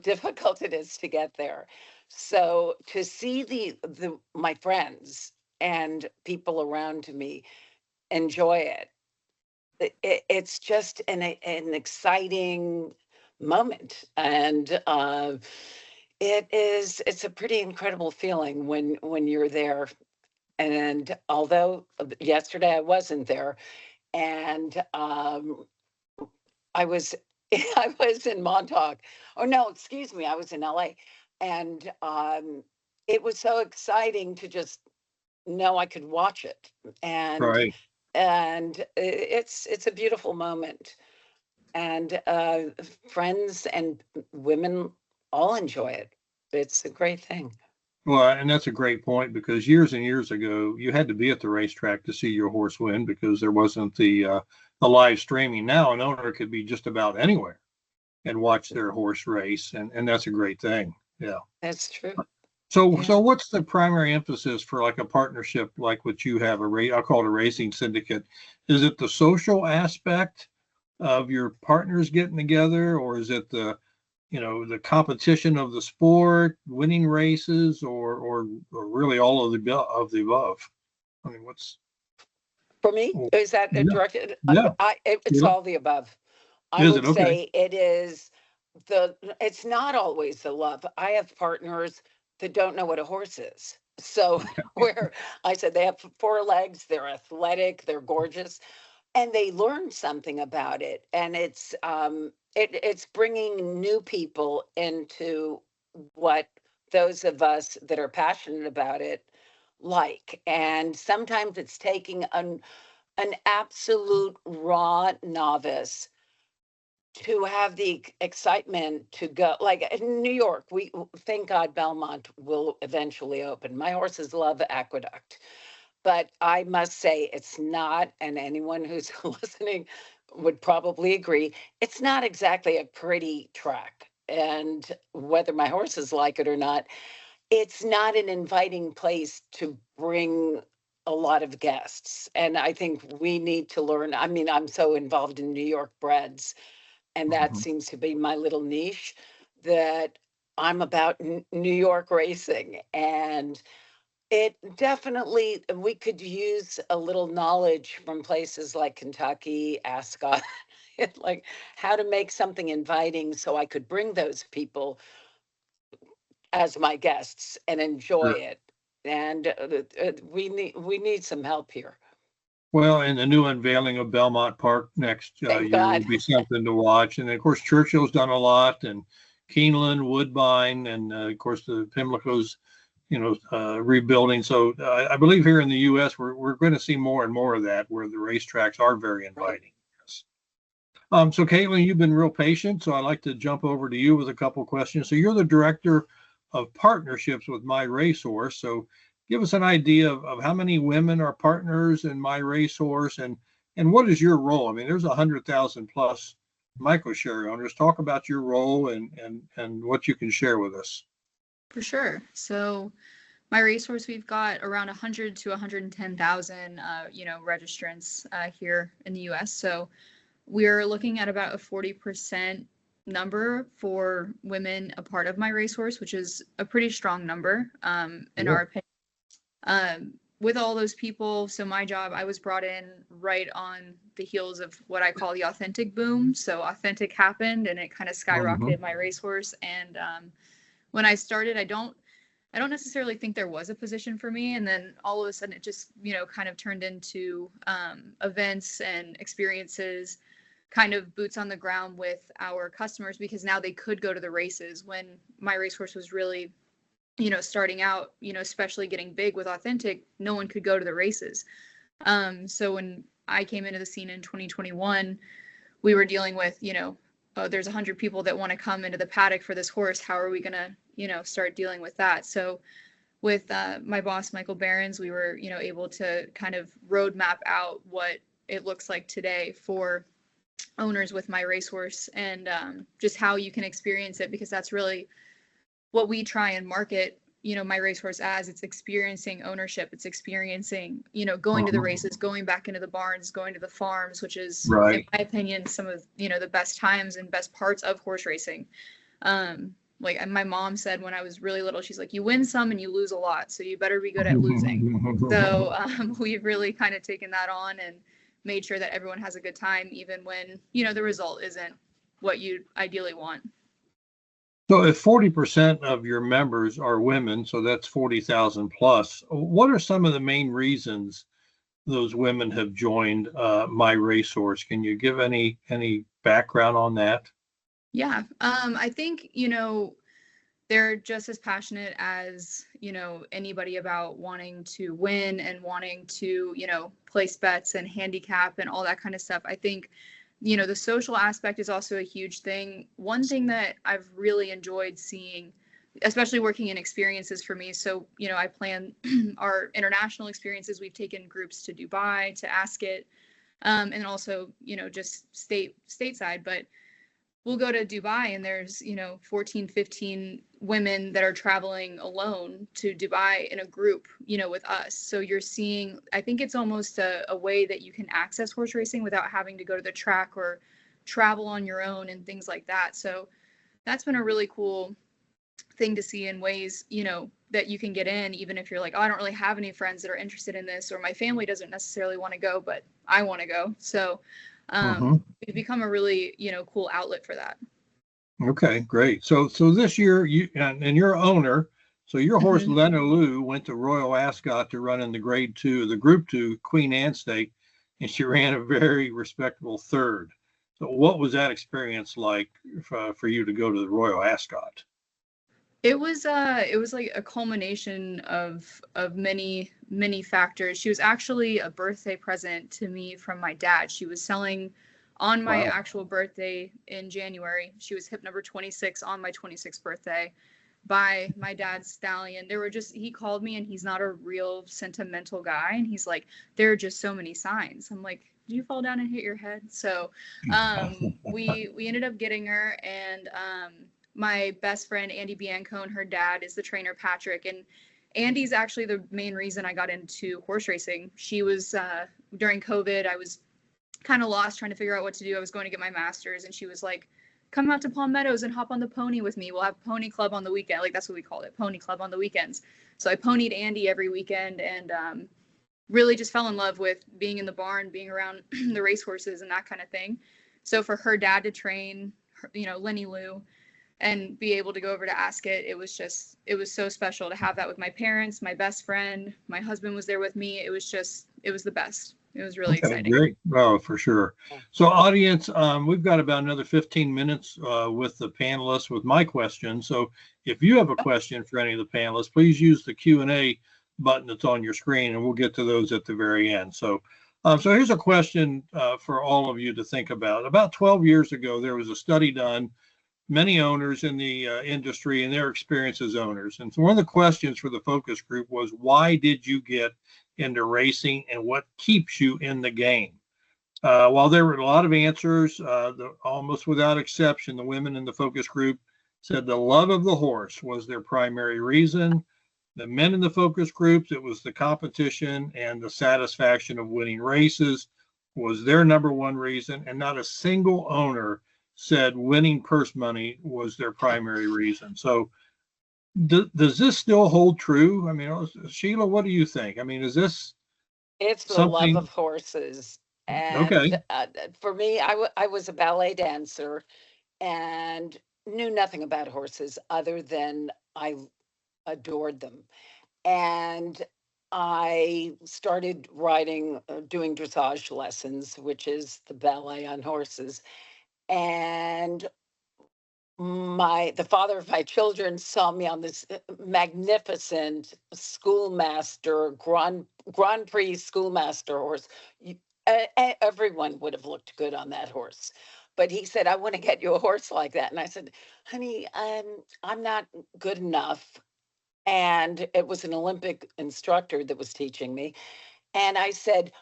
difficult it is to get there. So to see my friends and people around me enjoy it's just an exciting moment. And it's a pretty incredible feeling when you're there. And although yesterday I wasn't there, and I was I was in Montauk. Oh no, excuse me, I was in LA. And it was so exciting to just know I could watch it. And it's a beautiful moment. And friends and women all enjoy it. It's a great thing. Well, and that's a great point, because years and years ago, you had to be at the racetrack to see your horse win because there wasn't the live streaming. Now an owner could be just about anywhere and watch their horse race, and that's a great thing. Yeah, that's true. So what's the primary emphasis for like a partnership like what you have, I'll call it a racing syndicate? Is it the social aspect of your partners getting together, or is it the competition of the sport, winning races, or really all of the above? I mean, what's for me? Is that directed? Yeah, it's all the above. I would say it is it's not always the love. I have partners that don't know what a horse is. So where I said they have 4 legs, they're athletic, they're gorgeous, and they learn something about it. And it's bringing new people into what those of us that are passionate about it like. And sometimes it's taking an absolute raw novice to have the excitement to go. Like in New York, we thank God Belmont will eventually open. My horses love Aqueduct, but I must say it's not, and anyone who's listening would probably agree, it's not exactly a pretty track. And whether my horses like it or not, it's not an inviting place to bring a lot of guests. And I think we need to learn. I mean, I'm so involved in New York breds, and that seems to be my little niche, that I'm about New York racing. And it definitely, we could use a little knowledge from places like Kentucky, Ascot, like how to make something inviting so I could bring those people as my guests and enjoy it. And we need some help here. Well, and the new unveiling of Belmont Park next year will be something to watch. And of course, Churchill's done a lot, and Keeneland, Woodbine, and of course the Pimlico's, rebuilding. So I believe here in the U.S. we're going to see more and more of that, where the racetracks are very inviting. Yes. So Caitlin, you've been real patient, so I'd like to jump over to you with a couple questions. So you're the director of partnerships with My Racehorse. So give us an idea of how many women are partners in My Racehorse, and what is your role? I mean, there's 100,000 plus microshare owners. Talk about your role and what you can share with us. For sure. So My Racehorse, we've got around 100 to 110,000, registrants here in the U.S. So we're looking at about a 40% number for women a part of My Racehorse, which is a pretty strong number in our opinion. With all those people, so my job, I was brought in right on the heels of what I call the authentic boom. So authentic happened and it kind of skyrocketed My Racehorse. And when I started, I don't necessarily think there was a position for me. And then all of a sudden it just, kind of turned into events and experiences, kind of boots on the ground with our customers, because now they could go to the races. When My Racehorse was really, starting out, especially getting big with authentic, no one could go to the races. So when I came into the scene in 2021, we were dealing with, there's 100 people that want to come into the paddock for this horse. How are we going to, start dealing with that? So with my boss, Michael Behrens, we were, able to kind of roadmap out what it looks like today for owners with My Racehorse, and just how you can experience it, because that's really what we try and market, My Racehorse as. It's experiencing ownership. It's experiencing, going to the races, going back into the barns, going to the farms, which is, in my opinion, some of, the best times and best parts of horse racing. Like my mom said when I was really little, she's like, you win some and you lose a lot, so you better be good at losing. So we've really kind of taken that on and made sure that everyone has a good time, even when, the result isn't what you ideally want. So if 40% of your members are women, so that's 40,000 plus, what are some of the main reasons those women have joined My Racehorse? Can you give any background on that? Yeah, I think, they're just as passionate as, anybody about wanting to win and wanting to, place bets and handicap and all that kind of stuff. I think, the social aspect is also a huge thing. One thing that I've really enjoyed seeing, especially working in experiences for me. So, I plan our international experiences. We've taken groups to Dubai, to Ascot, and also, just stateside. But we'll go to Dubai and there's, 14, 15 women that are traveling alone to Dubai in a group, with us. So you're seeing, I think it's almost a way that you can access horse racing without having to go to the track or travel on your own and things like that. So that's been a really cool thing to see in ways, that you can get in, even if you're like, oh, I don't really have any friends that are interested in this, or my family doesn't necessarily want to go, but I want to go. So we've become a really, cool outlet for that. Okay, great. So this year you and your owner, so your horse Lena Lou went to Royal Ascot to run in the Grade 2, the Group 2 Queen Anne Stake, and she ran a very respectable third. So what was that experience like for you to go to the Royal Ascot? It was like a culmination of many factors. She was actually a birthday present to me from my dad. She was selling on my actual birthday in January. She was hip number 26 on my 26th birthday by my dad's stallion. He called me, and he's not a real sentimental guy, and he's like, there are just so many signs. I'm like, did you fall down and hit your head? So we ended up getting her, and my best friend Andy Biancone, her dad is the trainer Patrick, and Andy's actually the main reason I got into horse racing. She was during COVID, I was kind of lost trying to figure out what to do. I was going to get my master's, and she was like, come out to Palm Meadows and hop on the pony with me. We'll have pony club on the weekend. Like, that's what we called it, pony club on the weekends. So I ponied Andy every weekend, and really just fell in love with being in the barn, being around the racehorses and that kind of thing. So for her dad to train, Lenny Lou, and be able to go over to Ascot, it was so special to have that with my parents, my best friend, my husband was there with me. It was the best. It was really exciting. Great. Oh, for sure. So audience, we've got about another 15 minutes with the panelists with my questions. So if you have a question for any of the panelists, please use the Q&A button that's on your screen, and we'll get to those at the very end. So here's a question for all of you to think about. About 12 years ago, there was a study done, many owners in the industry and their experience as owners. And so one of the questions for the focus group was, why did you get into racing and what keeps you in the game? While there were a lot of answers, almost without exception, the women in the focus group said the love of the horse was their primary reason. The men in the focus groups, it was the competition and the satisfaction of winning races was their number one reason. And not a single owner said winning purse money was their primary reason. So does this still hold true? I mean, Sheila, what do you think? I mean, is this It's the something? love of horses. And for me, I was a ballet dancer and knew nothing about horses other than I adored them. And I started doing dressage lessons, which is the ballet on horses. And the father of my children saw me on this magnificent schoolmaster, Grand Prix schoolmaster horse. Everyone would have looked good on that horse. But he said, I want to get you a horse like that. And I said, honey, I'm not good enough. And it was an Olympic instructor that was teaching me. And I said,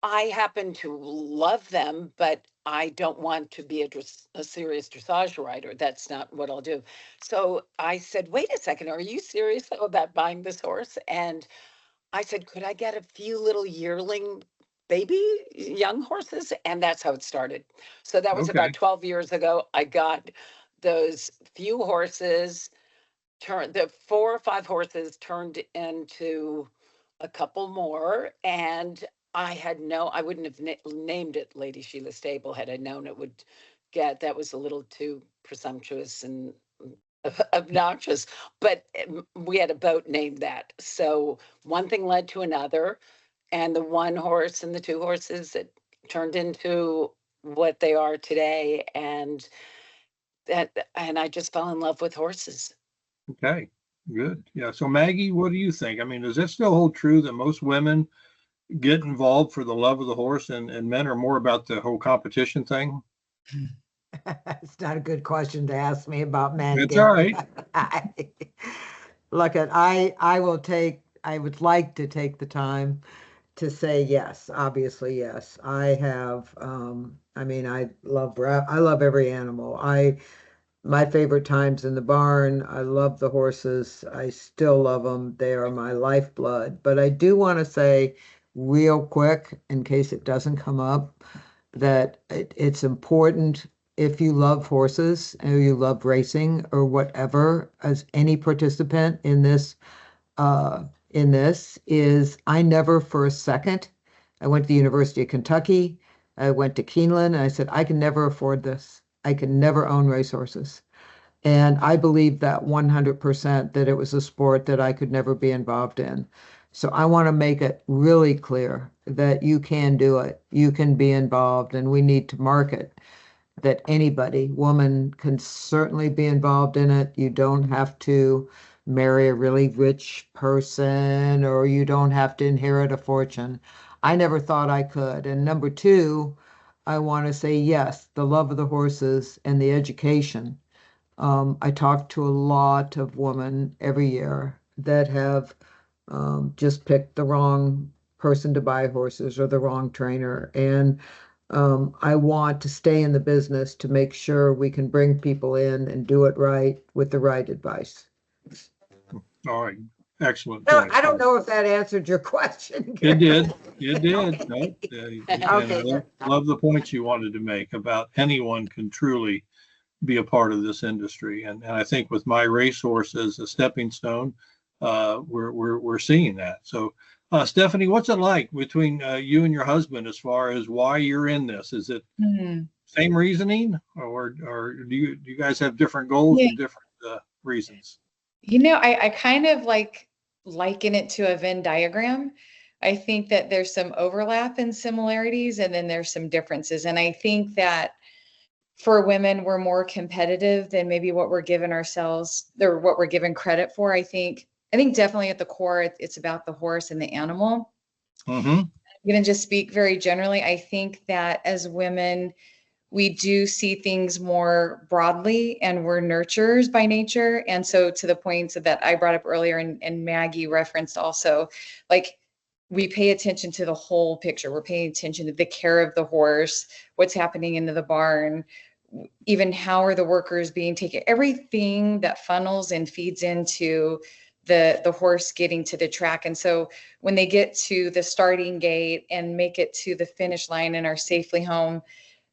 I happen to love them, but I don't want to be a serious dressage rider. That's not what I'll do. So I said, wait a second, are you serious about buying this horse? And I said, could I get a few little yearling young horses? And that's how it started. So that was about 12 years ago. I got those few horses, the 4 or 5 horses turned into a couple more, and I wouldn't have named it Lady Sheila Stable had I known it would that was a little too presumptuous and obnoxious, but we had a boat named that. So one thing led to another, and the one horse and the 2 horses, it turned into what they are today. And I just fell in love with horses. Okay, good. Yeah. So Maggie, what do you think? I mean, does that still hold true that most women get involved for the love of the horse and men are more about the whole competition thing? It's not a good question to ask me about men. It's all right. Look, I would like to take the time to say yes, obviously yes. I have, I love every animal. My favorite time's in the barn. I love the horses. I still love them. They are my lifeblood. But I do want to say real quick, in case it doesn't come up, that it's important, if you love horses or you love racing or whatever, as any participant in this, is I never for a second, I went to the University of Kentucky, I went to Keeneland, and I said, I can never afford this. I can never own racehorses. And I believe that 100%, that it was a sport that I could never be involved in. So I want to make it really clear that you can do it. You can be involved, and we need to market that woman can certainly be involved in it. You don't have to marry a really rich person, or you don't have to inherit a fortune. I never thought I could. And number 2, I want to say, yes, the love of the horses and the education. I talk to a lot of women every year that have just picked the wrong person to buy horses or the wrong trainer. And I want to stay in the business to make sure we can bring people in and do it right with the right advice. All right. Excellent. No, I don't know if that answered your question. It did. It did. No, okay. I love the points you wanted to make about anyone can truly be a part of this industry. And I think with my racehorse as a stepping stone, we're seeing that. So Stephanie, what's it like between you and your husband as far as why you're in this? Is it same reasoning, or do you guys have different goals and different reasons? I kind of liken it to a Venn diagram. I think that there's some overlap and similarities, and then there's some differences. And I think that for women, we're more competitive than maybe what we're given ourselves or what we're given credit for. I think definitely at the core, it's about the horse and the animal. Mm-hmm. I'm going to just speak very generally. I think that as women, we do see things more broadly, and we're nurturers by nature. And so to the points that I brought up earlier, and Maggie referenced also, like, we pay attention to the whole picture. We're paying attention to the care of the horse, what's happening into the barn, even how are the workers being taken, everything that funnels and feeds into the horse getting to the track. And so when they get to the starting gate and make it to the finish line and are safely home,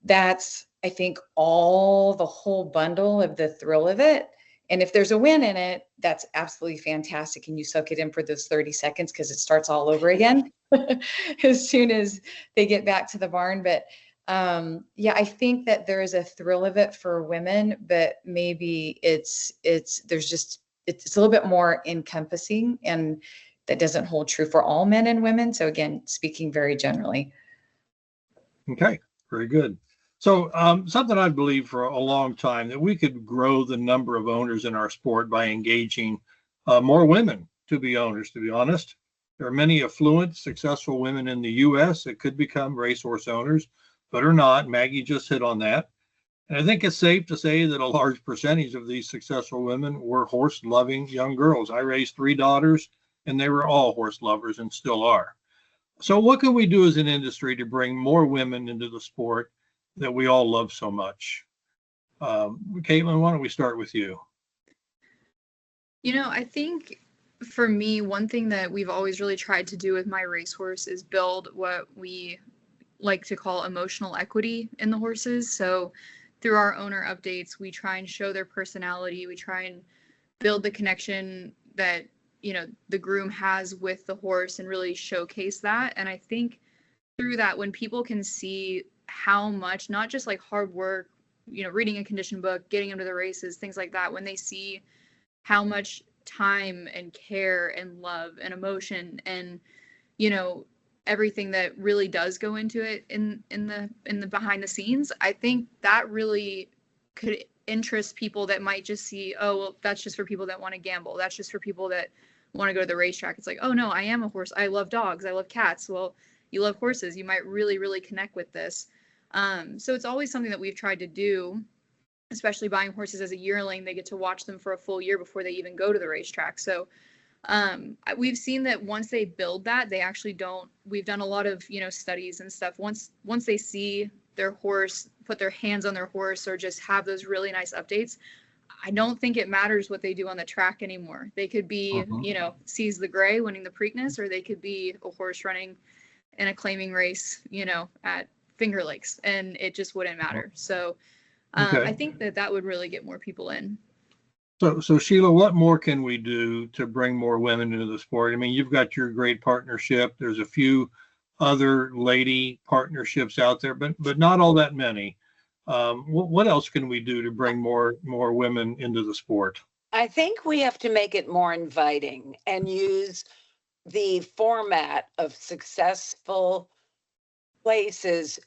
that's, I think, all the whole bundle of the thrill of it. And if there's a win in it, that's absolutely fantastic. And you soak it in for those 30 seconds because it starts all over again as soon as they get back to the barn. But yeah, I think that there is a thrill of it for women, but maybe it's a little bit more encompassing, and that doesn't hold true for all men and women. So again, speaking very generally. Okay, very good. So something I believe for a long time, that we could grow the number of owners in our sport by engaging more women to be owners, to be honest. There are many affluent, successful women in the U.S. that could become racehorse owners, but are not. Maggie just hit on that. And I think it's safe to say that a large percentage of these successful women were horse-loving young girls. I raised 3 daughters, and they were all horse lovers and still are. So what can we do as an industry to bring more women into the sport that we all love so much? Caitlin, why don't we start with you? You know, I think for me, one thing that we've always really tried to do with my racehorse is build what we like to call emotional equity in the horses. So through our owner updates, we try and show their personality. We try and build the connection that, you know, the groom has with the horse and really showcase that. And I think through that, when people can see how much, not just like hard work, you know, reading a condition book, getting into the races, things like that, when they see how much time and care and love and emotion and, you know, everything that really does go into it in the behind the scenes, I think that really could interest people that might just see, oh, well, that's just for people that want to gamble. That's just for people that want to go to the racetrack. It's like, oh no, I am a horse. I love dogs. I love cats. Well, you love horses. You might really, really connect with this. So it's always something that we've tried to do, especially buying horses as a yearling. They get to watch them for a full year before they even go to the racetrack. So we've seen that once they build that, they actually don't. We've done a lot of, you know, studies and stuff. Once they see their horse, put their hands on their horse, or just have those really nice updates, I don't think it matters what they do on the track anymore. They could be, you know, Seize the Gray winning the Preakness, or they could be a horse running in a claiming race, you know, at Finger Lakes, and it just wouldn't matter. So I think that would really get more people in. So Sheila, what more can we do to bring more women into the sport? I mean, you've got your great partnership. There's a few other lady partnerships out there, but not all that many. What else can we do to bring more women into the sport? I think we have to make it more inviting and use the format of successful places,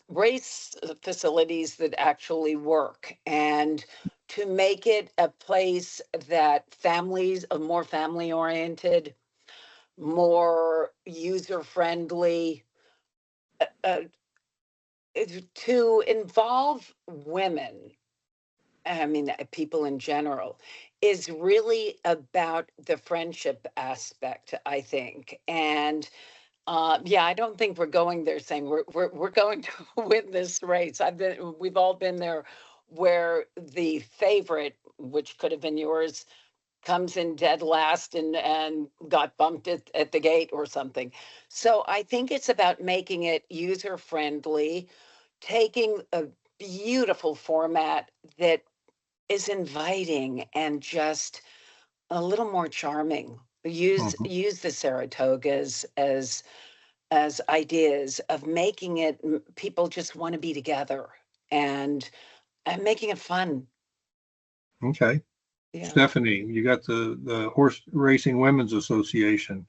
race facilities that actually work, and to make it a place that families are more family oriented, more user friendly, to involve women, I mean, people in general, is really about the friendship aspect, I think. And yeah, I don't think we're going there saying we're going to win this race. We've all been there, where the favorite, which could have been yours, comes in dead last and got bumped at the gate or something. So I think it's about making it user friendly, taking a beautiful format that is inviting and just a little more charming. Use the Saratogas as ideas of making it, people just want to be together and making it fun. Okay. Yeah. Stephanie, you got the Horse Racing Women's Association.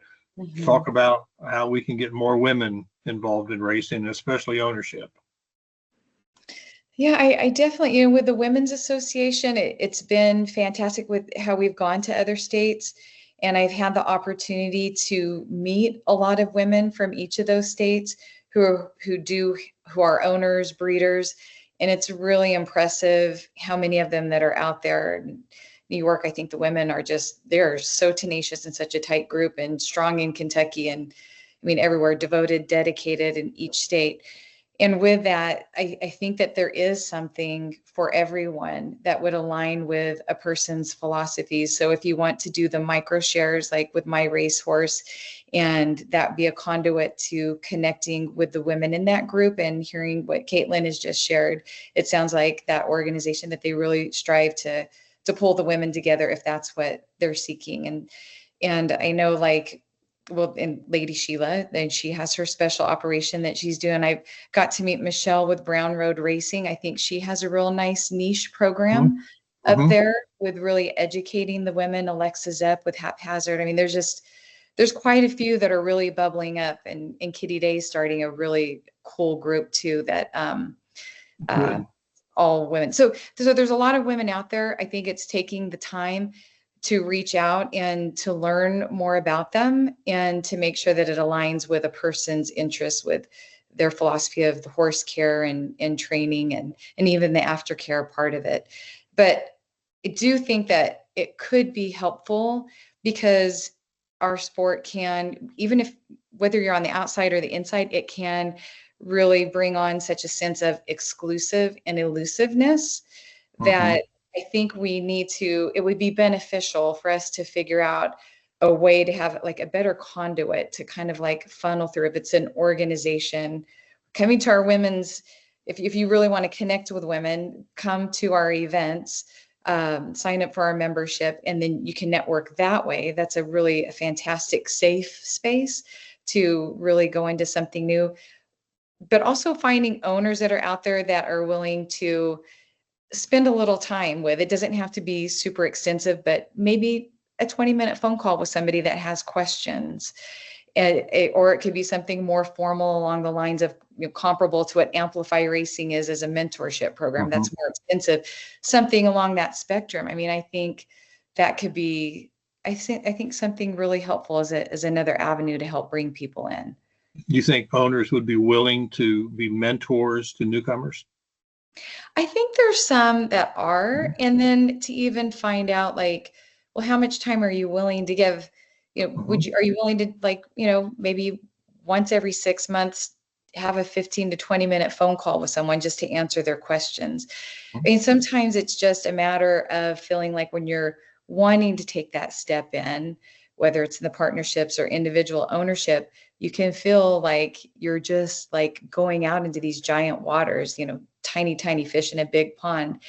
talk about how we can get more women involved in racing, especially ownership. Yeah, I definitely, with the Women's Association, it's been fantastic with how we've gone to other states. And I've had the opportunity to meet a lot of women from each of those states who are owners, breeders. And it's really impressive how many of them that are out there. New York, I think the women they're so tenacious and such a tight group, and strong in Kentucky, and I mean, everywhere, devoted, dedicated in each state. And with that, I think that there is something for everyone that would align with a person's philosophies. So if you want to do the micro shares, like with My Racehorse, and that be a conduit to connecting with the women in that group and hearing what Caitlin has just shared, it sounds like that organization that they really strive to pull the women together if that's what they're seeking. And I know, like, well, and Lady Sheila, then she has her special operation that she's doing. I've got to meet Michelle with Brown Road Racing. I think she has a real nice niche program up there with really educating the women. Alexa Zepp with Haphazard. I mean, there's quite a few that are really bubbling up, and Kitty Day's starting a really cool group too that all women. So there's a lot of women out there. I think it's taking the time to reach out and to learn more about them, and to make sure that it aligns with a person's interests, with their philosophy of the horse care and training and even the aftercare part of it. But I do think that it could be helpful, because our sport can, even if whether you're on the outside or the inside, it can really bring on such a sense of exclusive and elusiveness that I think it would be beneficial for us to figure out a way to have like a better conduit to kind of like funnel through. If it's an organization coming to our women's, if you really want to connect with women, come to our events, sign up for our membership, and then you can network that way. That's a fantastic, safe space to really go into something new. But also finding owners that are out there that are willing to spend a little time with. It doesn't have to be super extensive, but maybe a 20-minute phone call with somebody that has questions. Or it could be something more formal along the lines of, comparable to what Amplify Racing is as a mentorship program. That's more expensive, something along that spectrum. I mean, I think that could be, I think something really helpful as another avenue to help bring people in. You think owners would be willing to be mentors to newcomers? I think there's some that are, and then to even find out, like, well, how much time are you willing to give? Are you willing to, like, maybe once every 6 months have a 15 to 20-minute phone call with someone just to answer their questions? I mean, sometimes it's just a matter of feeling like when you're wanting to take that step in, whether it's in the partnerships or individual ownership, you can feel like you're just like going out into these giant waters, tiny, tiny fish in a big pond.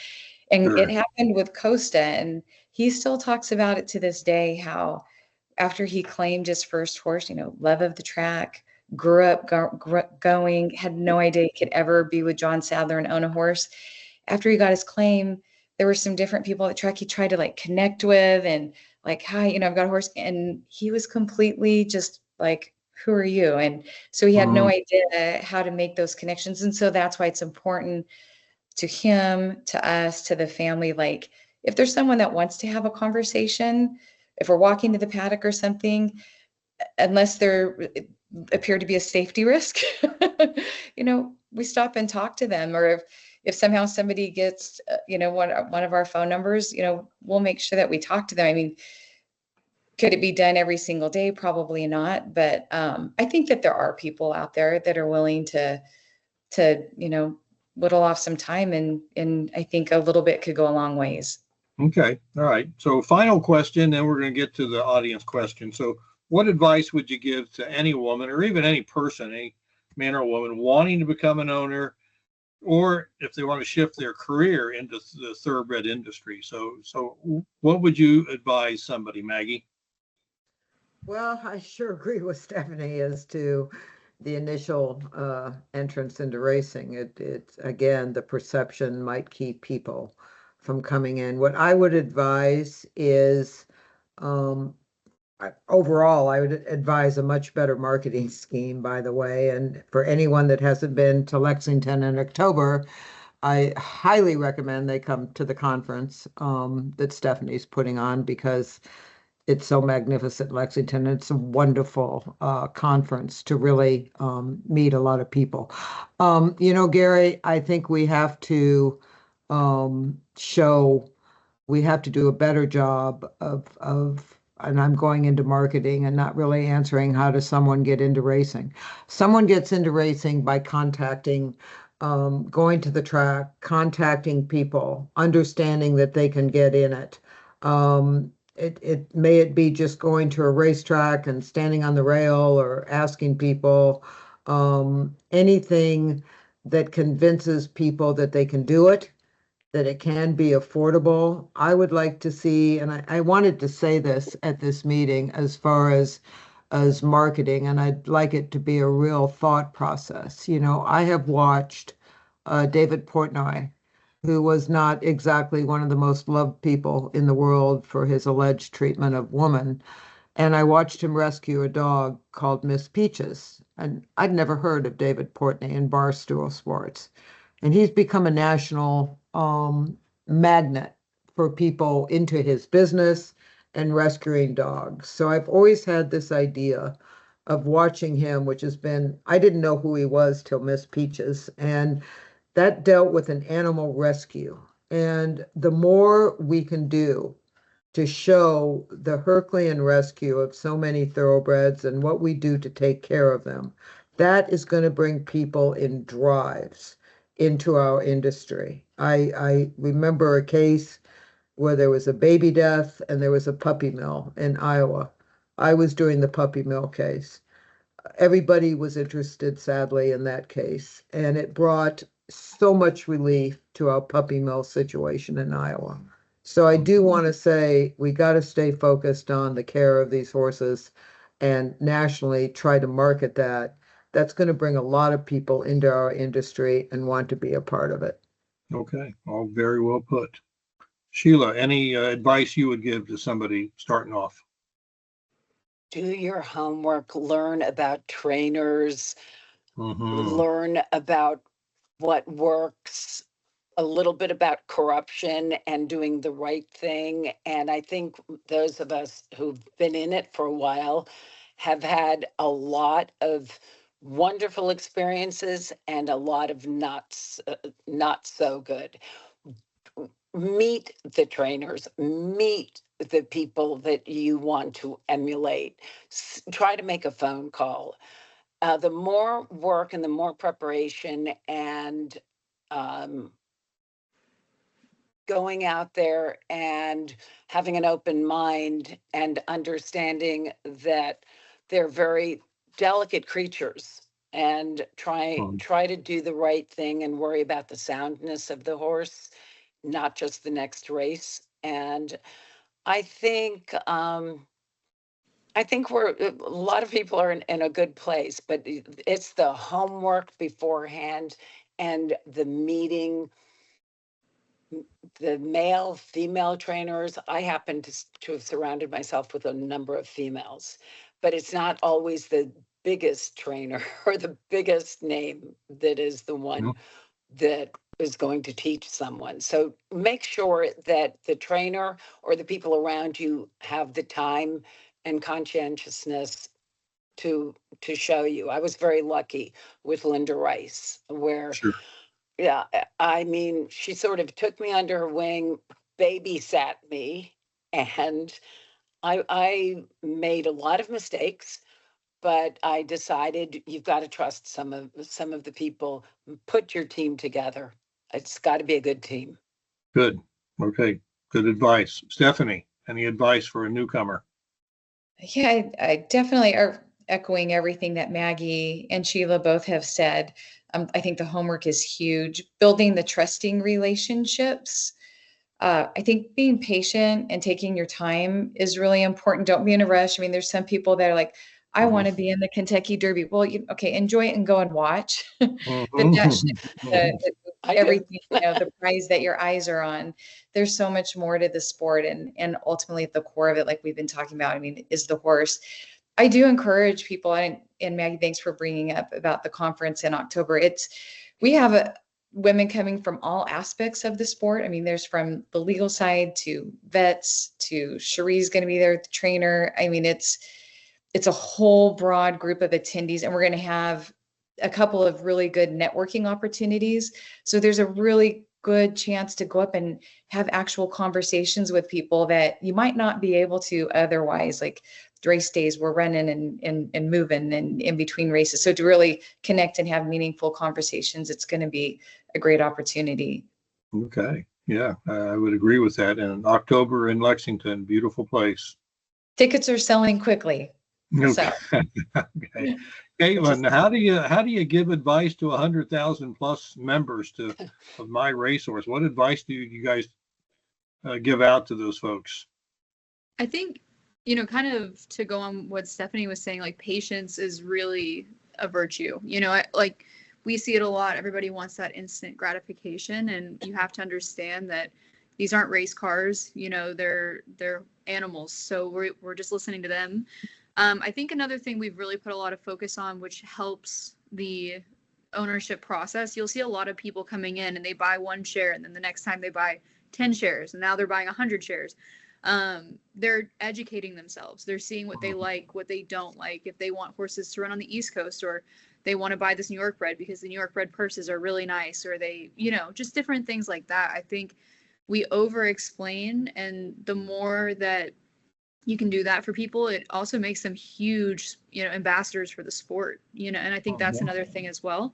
And it happened with Costa, and he still talks about it to this day, how after he claimed his first horse, love of the track, grew up going, had no idea he could ever be with John Sadler and own a horse. After he got his claim, there were some different people at the track he tried to like connect with, and like, hi, I've got a horse. And he was completely just like, who are you? And so he had no idea how to make those connections. And so that's why it's important to him, to us, to the family. Like, if there's someone that wants to have a conversation, if we're walking to the paddock or something, unless there appear to be a safety risk, we stop and talk to them. Or if somehow somebody gets, one of our phone numbers, we'll make sure that we talk to them. I mean, could it be done every single day? Probably not. But I think that there are people out there that are willing to whittle off some time, and I think a little bit could go a long ways. Okay. All right. So final question, then we're going to get to the audience question. So what advice would you give to any woman, or even any person, any man or woman wanting to become an owner, or if they want to shift their career into the thoroughbred industry? So what would you advise somebody, Maggie? Well, I sure agree with Stephanie as to the initial entrance into racing. It's again, the perception might keep people from coming in. What I would advise is overall, I would advise a much better marketing scheme, by the way. And for anyone that hasn't been to Lexington in October, I highly recommend they come to the conference that Stephanie's putting on, because it's so magnificent, Lexington. It's a wonderful conference to really meet a lot of people. Gary, I think we have to we have to do a better job and I'm going into marketing and not really answering how does someone get into racing. Someone gets into racing by contacting, going to the track, contacting people, understanding that they can get in it. It may it be just going to a racetrack and standing on the rail or asking people, anything that convinces people that they can do it, that it can be affordable. I would like to see, and I wanted to say this at this meeting as far as marketing, and I'd like it to be a real thought process. I have watched David Portnoy, who was not exactly one of the most loved people in the world for his alleged treatment of women. And I watched him rescue a dog called Miss Peaches. And I'd never heard of David Portnoy in Barstool Sports. And he's become a national magnet for people into his business and rescuing dogs. So I've always had this idea of watching him, which has been, I didn't know who he was till Miss Peaches. And that dealt with an animal rescue. And the more we can do to show the Herculean rescue of so many thoroughbreds and what we do to take care of them, that is going to bring people in drives into our industry. I remember a case where there was a baby death and there was a puppy mill in Iowa. I was doing the puppy mill case. Everybody was interested, sadly, in that case, and it brought so much relief to our puppy mill situation in Iowa. So I do want to say we got to stay focused on the care of these horses and nationally try to market that. That's going to bring a lot of people into our industry and want to be a part of it. Okay, all very well put. Sheila, any advice you would give to somebody starting off? Do your homework, learn about trainers, learn about what works, a little bit about corruption and doing the right thing. And I think those of us who've been in it for a while have had a lot of wonderful experiences and a lot of not so good. Meet the trainers, meet the people that you want to emulate. Try to make a phone call. The more work and the more preparation and going out there and having an open mind and understanding that they're very delicate creatures, and try to do the right thing and worry about the soundness of the horse, not just the next race. And I think we're a lot of people are in a good place, but it's the homework beforehand and the meeting the male, female trainers. I happen to have surrounded myself with a number of females, but it's not always the biggest trainer or the biggest name that is the one that is going to teach someone. So make sure that the trainer or the people around you have the time and conscientiousness to show you. I was very lucky with Linda Rice, where yeah, I mean, she sort of took me under her wing, babysat me, and I made a lot of mistakes, but I decided you've got to trust some of the people. Put your team together. It's got to be a good team. Good. Okay. Good advice. Stephanie, any advice for a newcomer? Yeah, I definitely are echoing everything that Maggie and Sheila both have said. I think the homework is huge. Building the trusting relationships. I think being patient and taking your time is really important. Don't be in a rush. I mean, there's some people that are like, I want to be in the Kentucky Derby. Well, okay, enjoy it and go and watch. But that shouldn't be the everything, the prize that your eyes are on. There's so much more to the sport, and ultimately at the core of it, like we've been talking about, I mean, is the horse. I do encourage people, and Maggie, thanks for bringing up about the conference in October. We have women coming from all aspects of the sport. I mean, there's from the legal side to vets to Cherie's going to be there, the trainer. I mean, it's a whole broad group of attendees, and we're going to have a couple of really good networking opportunities. So there's a really good chance to go up and have actual conversations with people that you might not be able to otherwise, like race days we're running and moving and in between races. So to really connect and have meaningful conversations, it's going to be a great opportunity. Okay. Yeah, I would agree with that. And October in Lexington, beautiful place. Tickets are selling quickly. Okay. So. Okay. Caitlin, how do you give advice to 100,000 plus members of My Racehorse? What advice do you guys give out to those folks? I think, kind of to go on what Stephanie was saying, like patience is really a virtue. Like we see it a lot. Everybody wants that instant gratification, and you have to understand that these aren't race cars. They're animals. So we're just listening to them. I think another thing we've really put a lot of focus on, which helps the ownership process, you'll see a lot of people coming in and they buy one share, and then the next time they buy 10 shares, and now they're buying 100 shares. They're educating themselves. They're seeing what they like, what they don't like, if they want horses to run on the East Coast, or they want to buy this New York bred because the New York bred purses are really nice, or they, just different things like that. I think we over explain, and the more that you can do that for people, it also makes them huge, ambassadors for the sport, and I think that's another thing as well.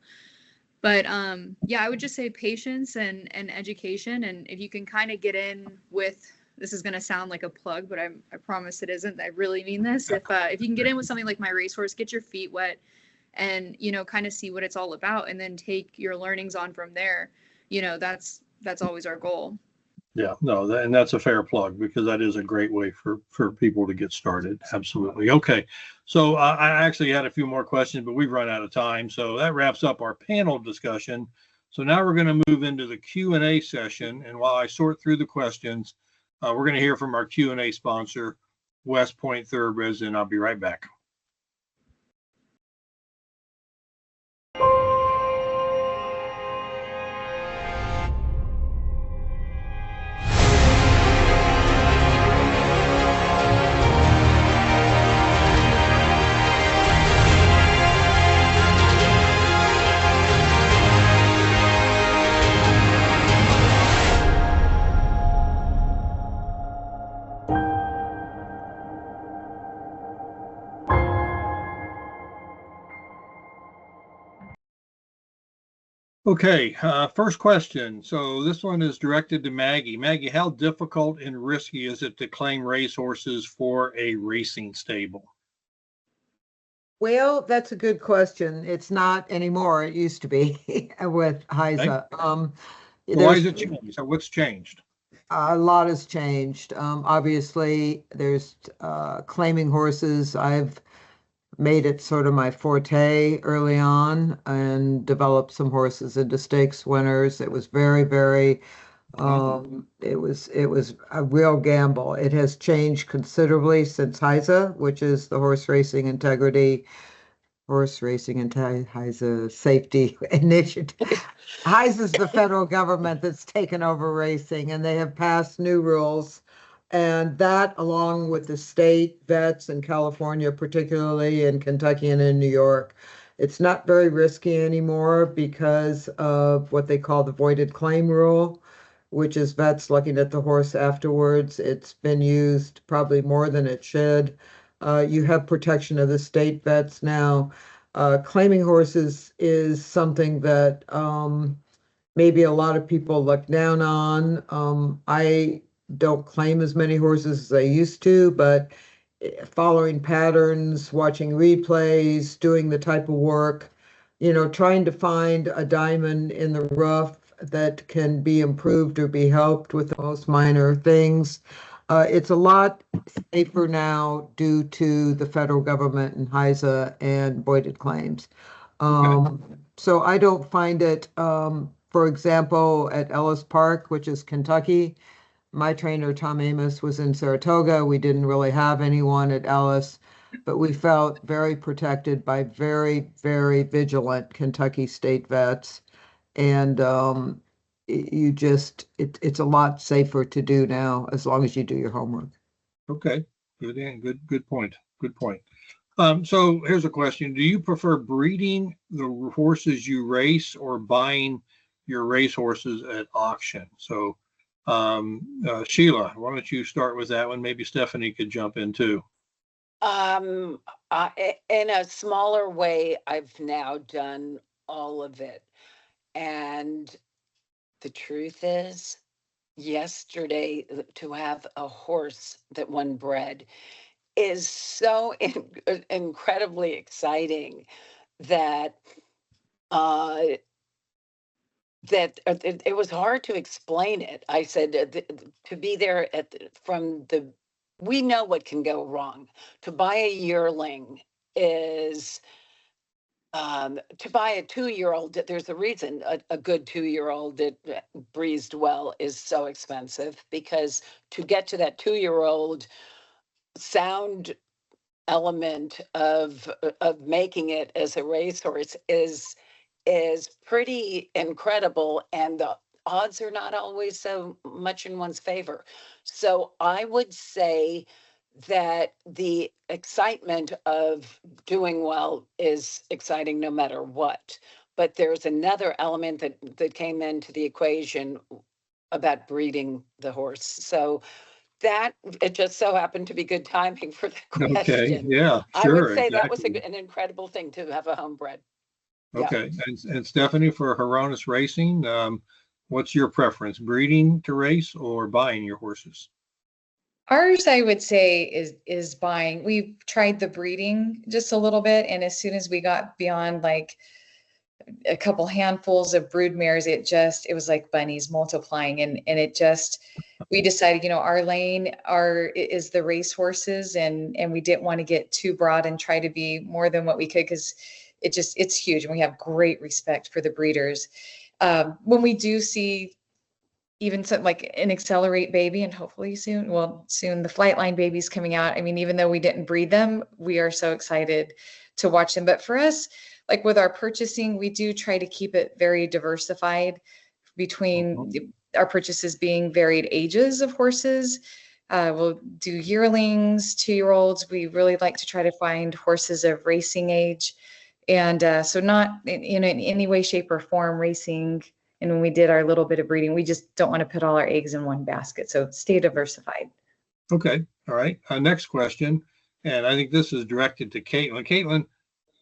But I would just say patience and education. And if you can kind of get in with, this is going to sound like a plug, but I promise it isn't. I really mean this. If you can get in with something like My Racehorse, get your feet wet and, kind of see what it's all about, and then take your learnings on from there. That's always our goal. Yeah, no, and that's a fair plug, because that is a great way for people to get started. Absolutely. Okay. So I actually had a few more questions, but we've run out of time. So that wraps up our panel discussion. So now we're going to move into the Q&A session. And while I sort through the questions, we're going to hear from our Q&A sponsor, West Point Thoroughbreds, and I'll be right back. Okay, first question. So this one is directed to Maggie. Maggie, how difficult and risky is it to claim racehorses for a racing stable? Well, that's a good question. It's not anymore. It used to be with HISA. Why is it changed? So what's changed? A lot has changed. Obviously, there's claiming horses. I've made it sort of my forte early on and developed some horses into stakes winners. It was very, very, it was a real gamble. It has changed considerably since HISA, which is the Horse Racing Integrity, HISA Safety Initiative. HISA is the federal government that's taken over racing, and they have passed new rules. And that, along with the state vets in California, particularly in Kentucky and in New York, it's not very risky anymore because of what they call the voided claim rule, which is vets looking at the horse afterwards. It's been used probably more than it should. You have protection of the state vets now. Claiming horses is something that maybe a lot of people look down on. I don't claim as many horses as I used to, but following patterns, watching replays, doing the type of work, trying to find a diamond in the rough that can be improved or be helped with the most minor things. It's a lot safer now due to the federal government and HISA and voided claims. So I don't find it For example, at Ellis Park, which is Kentucky, my trainer, Tom Amos, was in Saratoga. We didn't really have anyone at Ellis, but we felt very protected by very, very vigilant Kentucky state vets. And it's a lot safer to do now as long as you do your homework. Okay, good point. Good point. So here's a question. Do you prefer breeding the horses you race or buying your race horses at auction? So Sheila, why don't you start with that one? Maybe Stephanie could jump in too. In a smaller way, I've now done all of it. And the truth is, yesterday, to have a horse that one bred is so incredibly exciting that it was hard to explain it. I said to be there we know what can go wrong. To buy a yearling is to buy a 2-year-old. There's a reason a good 2-year-old that breezed well is so expensive, because to get to that 2-year-old sound element of making it as a racehorse is pretty incredible, and the odds are not always so much in one's favor. So I would say that the excitement of doing well is exciting no matter what. But there's another element that came into the equation about breeding the horse. So that it just so happened to be good timing for the question. Okay, yeah, sure. I would say exactly. that was an incredible thing to have a homebred. Okay, and Stephanie, for Hronis Racing, what's your preference, breeding to race or buying your horses? Ours, I would say, is buying. We've tried the breeding just a little bit, and as soon as we got beyond like a couple handfuls of brood mares, it was like bunnies multiplying, and we decided, our lane is the race horses, and we didn't want to get too broad and try to be more than what we could, because it's huge, and we have great respect for the breeders. When we do see even something like an Accelerate baby, and hopefully soon the Flightline babies coming out. I mean, even though we didn't breed them, we are so excited to watch them. But for us, like with our purchasing, we do try to keep it very diversified between our purchases being varied ages of horses. We'll do yearlings, 2-year-olds. We really like to try to find horses of racing age. And so not in any way, shape, or form racing. And when we did our little bit of breeding, we just don't want to put all our eggs in one basket. So stay diversified. Okay. All right. Next question. And I think this is directed to Caitlin. Caitlin,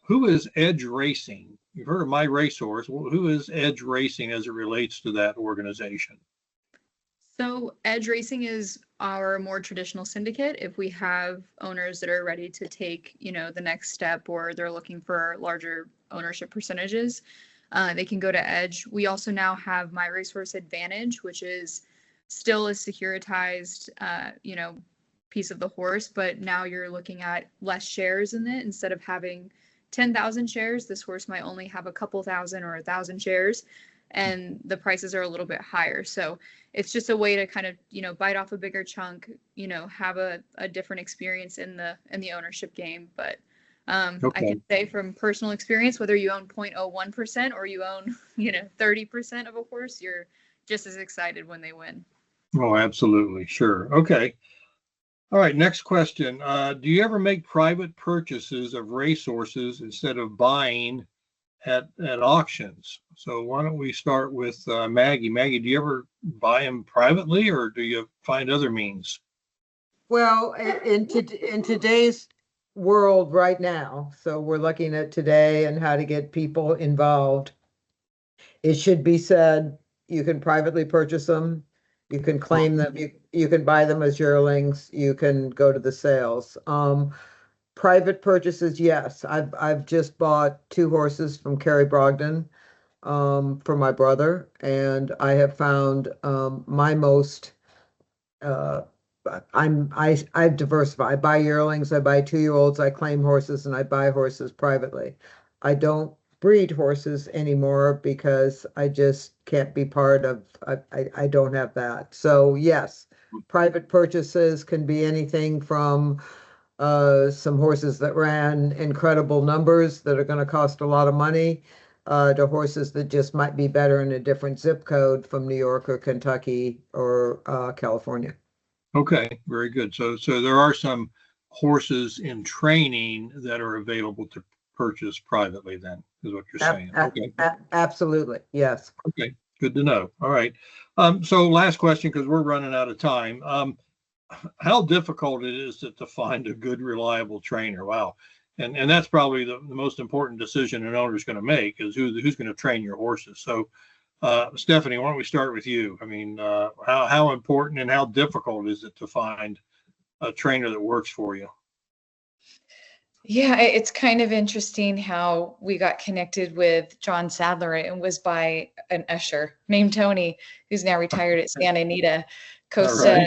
who is Edge Racing? You've heard of My Racehorse. Well, who is Edge Racing as it relates to that organization? So Edge Racing is our more traditional syndicate. If we have owners that are ready to take, the next step, or they're looking for larger ownership percentages, they can go to Edge. We also now have My Racehorse Advantage, which is still a securitized, piece of the horse, but now you're looking at less shares in it. Instead of having 10,000 shares, this horse might only have a couple thousand or 1,000 shares, and the prices are a little bit higher. So it's just a way to kind of, bite off a bigger chunk, have a different experience in the ownership game. But I can say from personal experience, whether you own 0.01% or you own, 30% of a horse, you're just as excited when they win. Oh, absolutely. Sure. Okay. All right. Next question. Do you ever make private purchases of racehorses instead of buying at auctions? So why don't we start with Maggie. Maggie, do you ever buy them privately, or do you find other means? Well, in today's world right now, so we're looking at today and how to get people involved, it should be said, you can privately purchase them, you can claim them, you can buy them as yearlings, you can go to the sales. Private purchases, yes. I've just bought 2 horses from Kerry Brogdon for my brother, and I have found my most I diversify. I buy yearlings, I buy 2-year-olds, I claim horses, and I buy horses privately. I don't breed horses anymore because I just can't be part of, I don't have that. So yes, private purchases can be anything from some horses that ran incredible numbers that are going to cost a lot of money, to horses that just might be better in a different zip code from New York or Kentucky or California. Okay, very good. So there are some horses in training that are available to purchase privately then, is what you're saying. Okay. Absolutely, yes. Okay, good to know. All right. So last question, because we're running out of time. How difficult it is to find a good, reliable trainer? Wow. And that's probably the most important decision an owner is going to make, is who's going to train your horses. So Stephanie, why don't we start with you? I mean, how important and how difficult is it to find a trainer that works for you? Yeah, it's kind of interesting how we got connected with John Sadler. It was by an usher named Tony, who's now retired at Santa Anita. Costa,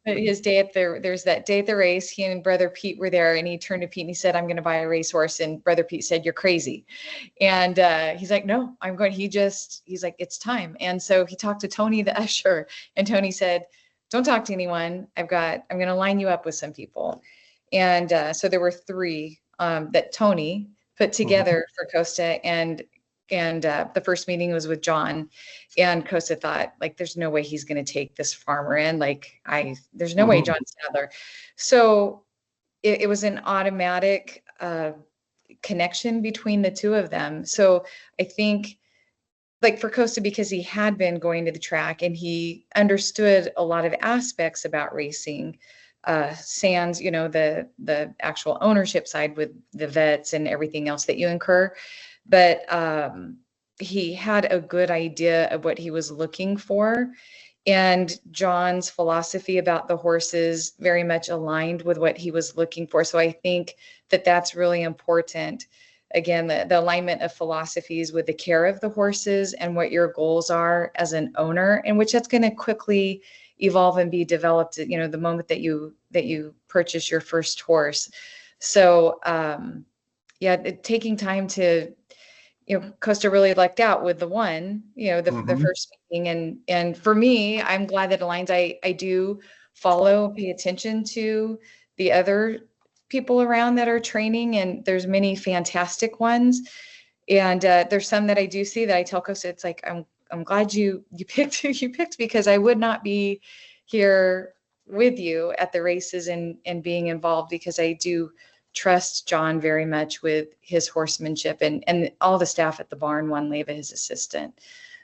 his day at there's that day at the race, he and Brother Pete were there, and he turned to Pete and he said, "I'm going to buy a racehorse." And Brother Pete said, "You're crazy." And he's like, "No, I'm going." He's like, "It's time." And so he talked to Tony, the usher, and Tony said, "Don't talk to anyone. I'm going to line you up with some people." And so there were three that Tony put together for Costa, and the first meeting was with John, and Costa thought, like, there's no way he's going to take this farmer in. There's no way John Sadler. So it was an automatic connection between the two of them. So I think, like, for Costa, because he had been going to the track and he understood a lot of aspects about racing, sans, the actual ownership side with the vets and everything else that you incur. But he had a good idea of what he was looking for. And John's philosophy about the horses very much aligned with what he was looking for. So I think that that's really important. Again, the alignment of philosophies with the care of the horses and what your goals are as an owner, and which that's going to quickly evolve and be developed, the moment that you purchase your first horse. So taking time to, Costa really lucked out with the one, the first meeting. And for me, I'm glad that aligns. I do pay attention to the other people around that are training, and there's many fantastic ones. And there's some that I do see that I tell Costa, it's like, I'm glad you picked because I would not be here with you at the races and being involved, because I do trust John very much with his horsemanship, and all the staff at the barn, Juan Leva, his assistant.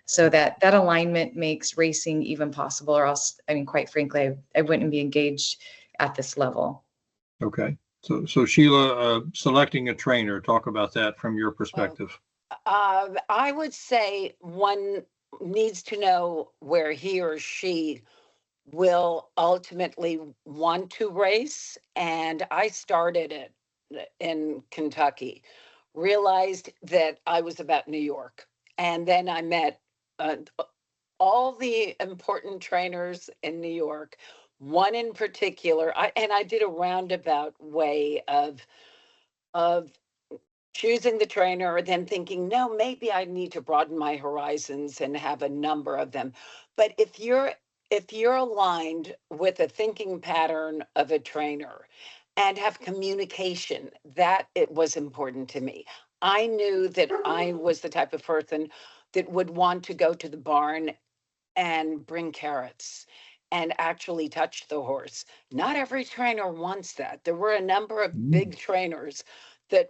So that alignment makes racing even possible, or else, quite frankly, I wouldn't be engaged at this level. Okay. So Sheila, selecting a trainer, talk about that from your perspective. I would say one needs to know where he or she will ultimately want to race. And I started it in Kentucky, realized that I was about New York. And then I met all the important trainers in New York. One in particular, I did a roundabout way of choosing the trainer, then thinking, no, maybe I need to broaden my horizons and have a number of them. But if you're aligned with a thinking pattern of a trainer and have communication, that it was important to me. I knew that I was the type of person that would want to go to the barn and bring carrots and actually touch the horse. Not every trainer wants that. There were a number of big trainers that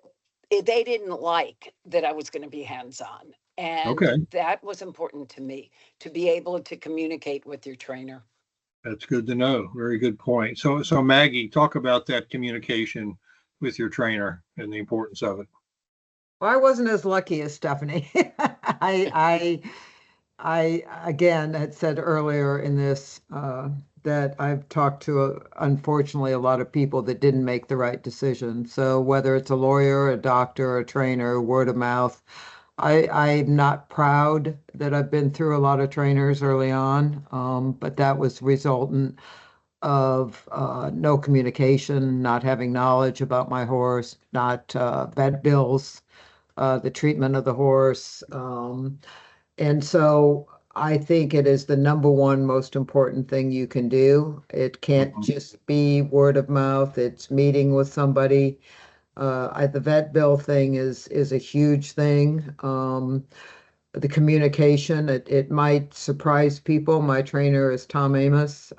they didn't like that I was going to be hands-on. And that was important to me, to be able to communicate with your trainer. That's good to know. Very good point. So Maggie, talk about that communication with your trainer and the importance of it. Well, I wasn't as lucky as Stephanie. I again had said earlier in this that I've talked to, unfortunately, a lot of people that didn't make the right decision. So whether it's a lawyer, a doctor, a trainer, word of mouth, I'm not proud that I've been through a lot of trainers early on, but that was resultant of no communication, not having knowledge about my horse, not vet bills, the treatment of the horse. And so I think it is the number one most important thing you can do. It can't just be word of mouth. It's meeting with somebody. The vet bill thing is a huge thing. The communication, it might surprise people. My trainer is Tom Amos.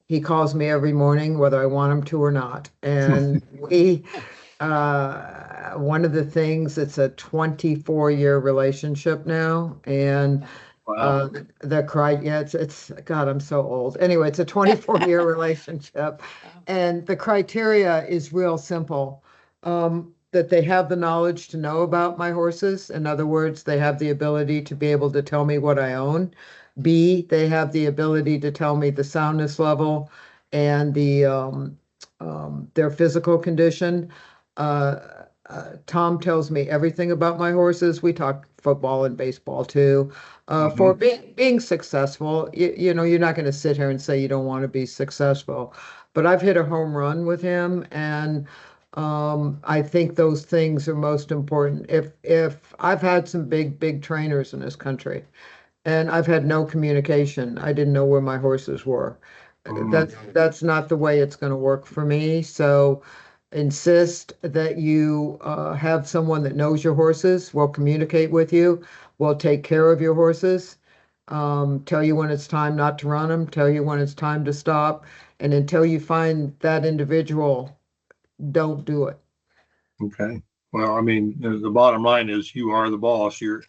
He calls me every morning, whether I want him to or not. And one of the things, it's a 24-year relationship now. And Wow. it's God, I'm so old. Anyway, it's a 24-year relationship. And the criteria is real simple. That they have the knowledge to know about my horses. In other words, they have the ability to be able to tell me what I own. B, they have the ability to tell me the soundness level and their physical condition. Tom tells me everything about my horses. We talk football and baseball too. For being successful, you know, you're not going to sit here and say you don't want to be successful. But I've hit a home run with him, and I think those things are most important. If I've had some big trainers in this country, and I've had no communication. I didn't know where my horses were. That's not the way it's going to work for me. So insist that you have someone that knows your horses, will communicate with you, will take care of your horses, tell you when it's time not to run them, tell you when it's time to stop, and until you find that individual, don't do it. Okay. Well, I mean, the bottom line is you are the boss. You're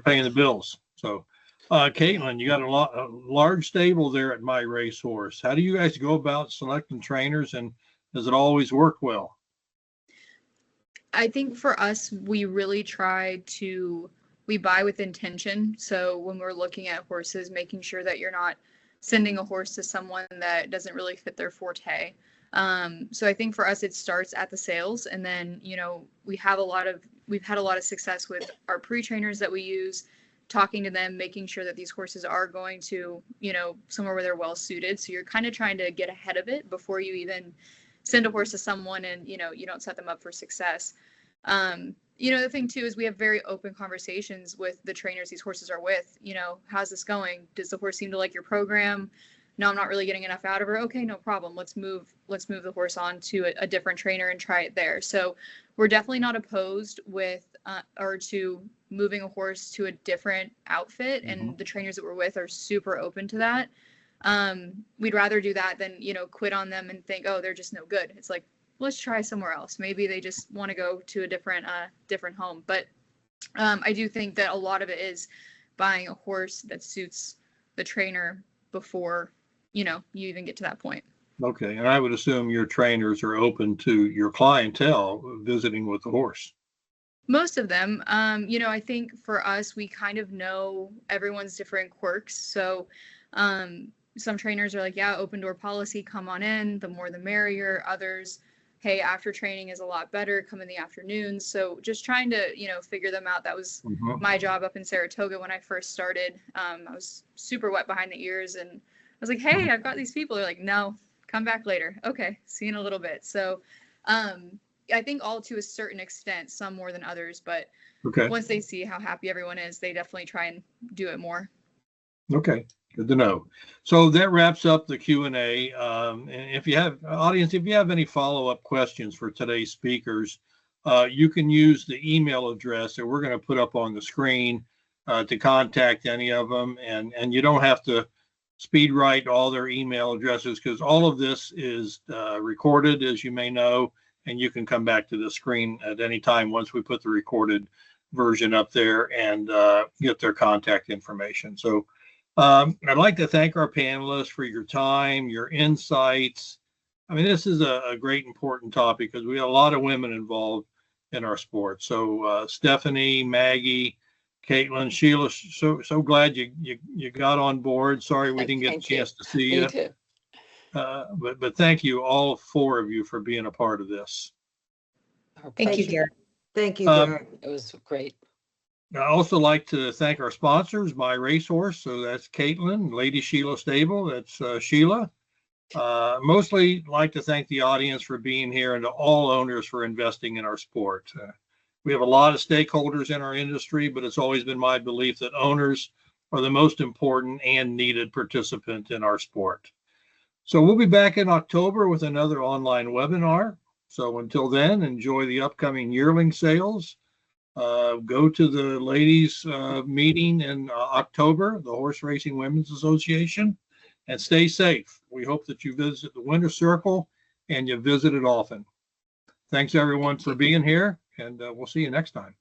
paying the bills. So, Caitlin, you got a large stable there at My Racehorse. How do you guys go about selecting trainers, and does it always work well? I think for us, we really we buy with intention. So when we're looking at horses, making sure that you're not sending a horse to someone that doesn't really fit their forte. So I think for us, it starts at the sales, and then, you know, we've had a lot of success with our pre-trainers that we use, talking to them, making sure that these horses are going to, you know, somewhere where they're well suited. So you're kind of trying to get ahead of it before you even send a horse to someone and, you know, you don't set them up for success. You know, the thing too is we have very open conversations with the trainers these horses are with. You know, how's this going? Does the horse seem to like your program? No, I'm not really getting enough out of her. Okay, no problem. Let's move the horse on to a different trainer and try it there. So we're definitely not opposed with or to moving a horse to a different outfit, and the trainers that we're with are super open to that. We'd rather do that than, you know, quit on them and think, oh, they're just no good. It's like, let's try somewhere else. Maybe they just want to go to a different home. But I do think that a lot of it is buying a horse that suits the trainer before, you know, you even get to that point. Okay. And I would assume your trainers are open to your clientele visiting with the horse. Most of them. You know, I think for us, we kind of know everyone's different quirks. So some trainers are like, yeah, open door policy, come on in, the more the merrier. Others, hey, after training is a lot better, come in the afternoons. So just trying to, you know, figure them out. That was my job up in Saratoga when I first started. I was super wet behind the ears, and I was like, hey, I've got these people. They're like, no, come back later. Okay, see you in a little bit. So I think all to a certain extent, some more than others, but once they see how happy everyone is, they definitely try and do it more. Okay, good to know. So that wraps up the Q&A. And if you have, audience, if you have any follow-up questions for today's speakers, you can use the email address that we're going to put up on the screen to contact any of them. And you don't have to speed write all their email addresses, because all of this is recorded, as you may know, and you can come back to the screen at any time once we put the recorded version up there and get their contact information. So I'd like to thank our panelists for your time, your insights. I mean, this is a great, important topic because we have a lot of women involved in our sport. So Stephanie, Maggie, Caitlin, Sheila, so glad you got on board. Sorry we didn't get a chance to see you. But thank you, all four of you, for being a part of this. Thank you, Gary. Thank you, Gary. It was great. I also like to thank our sponsors, My Racehorse. So that's Caitlin, Lady Sheila Stable. That's Sheila. Mostly like to thank the audience for being here, and to all owners for investing in our sport. We have a lot of stakeholders in our industry, but it's always been my belief that owners are the most important and needed participant in our sport. So we'll be back in October with another online webinar. So until then, enjoy the upcoming yearling sales. Go to the ladies meeting in October, the Horse Racing Women's Association, and stay safe. We hope that you visit the Winter Circle and you visit it often. Thanks everyone for being here, and we'll see you next time.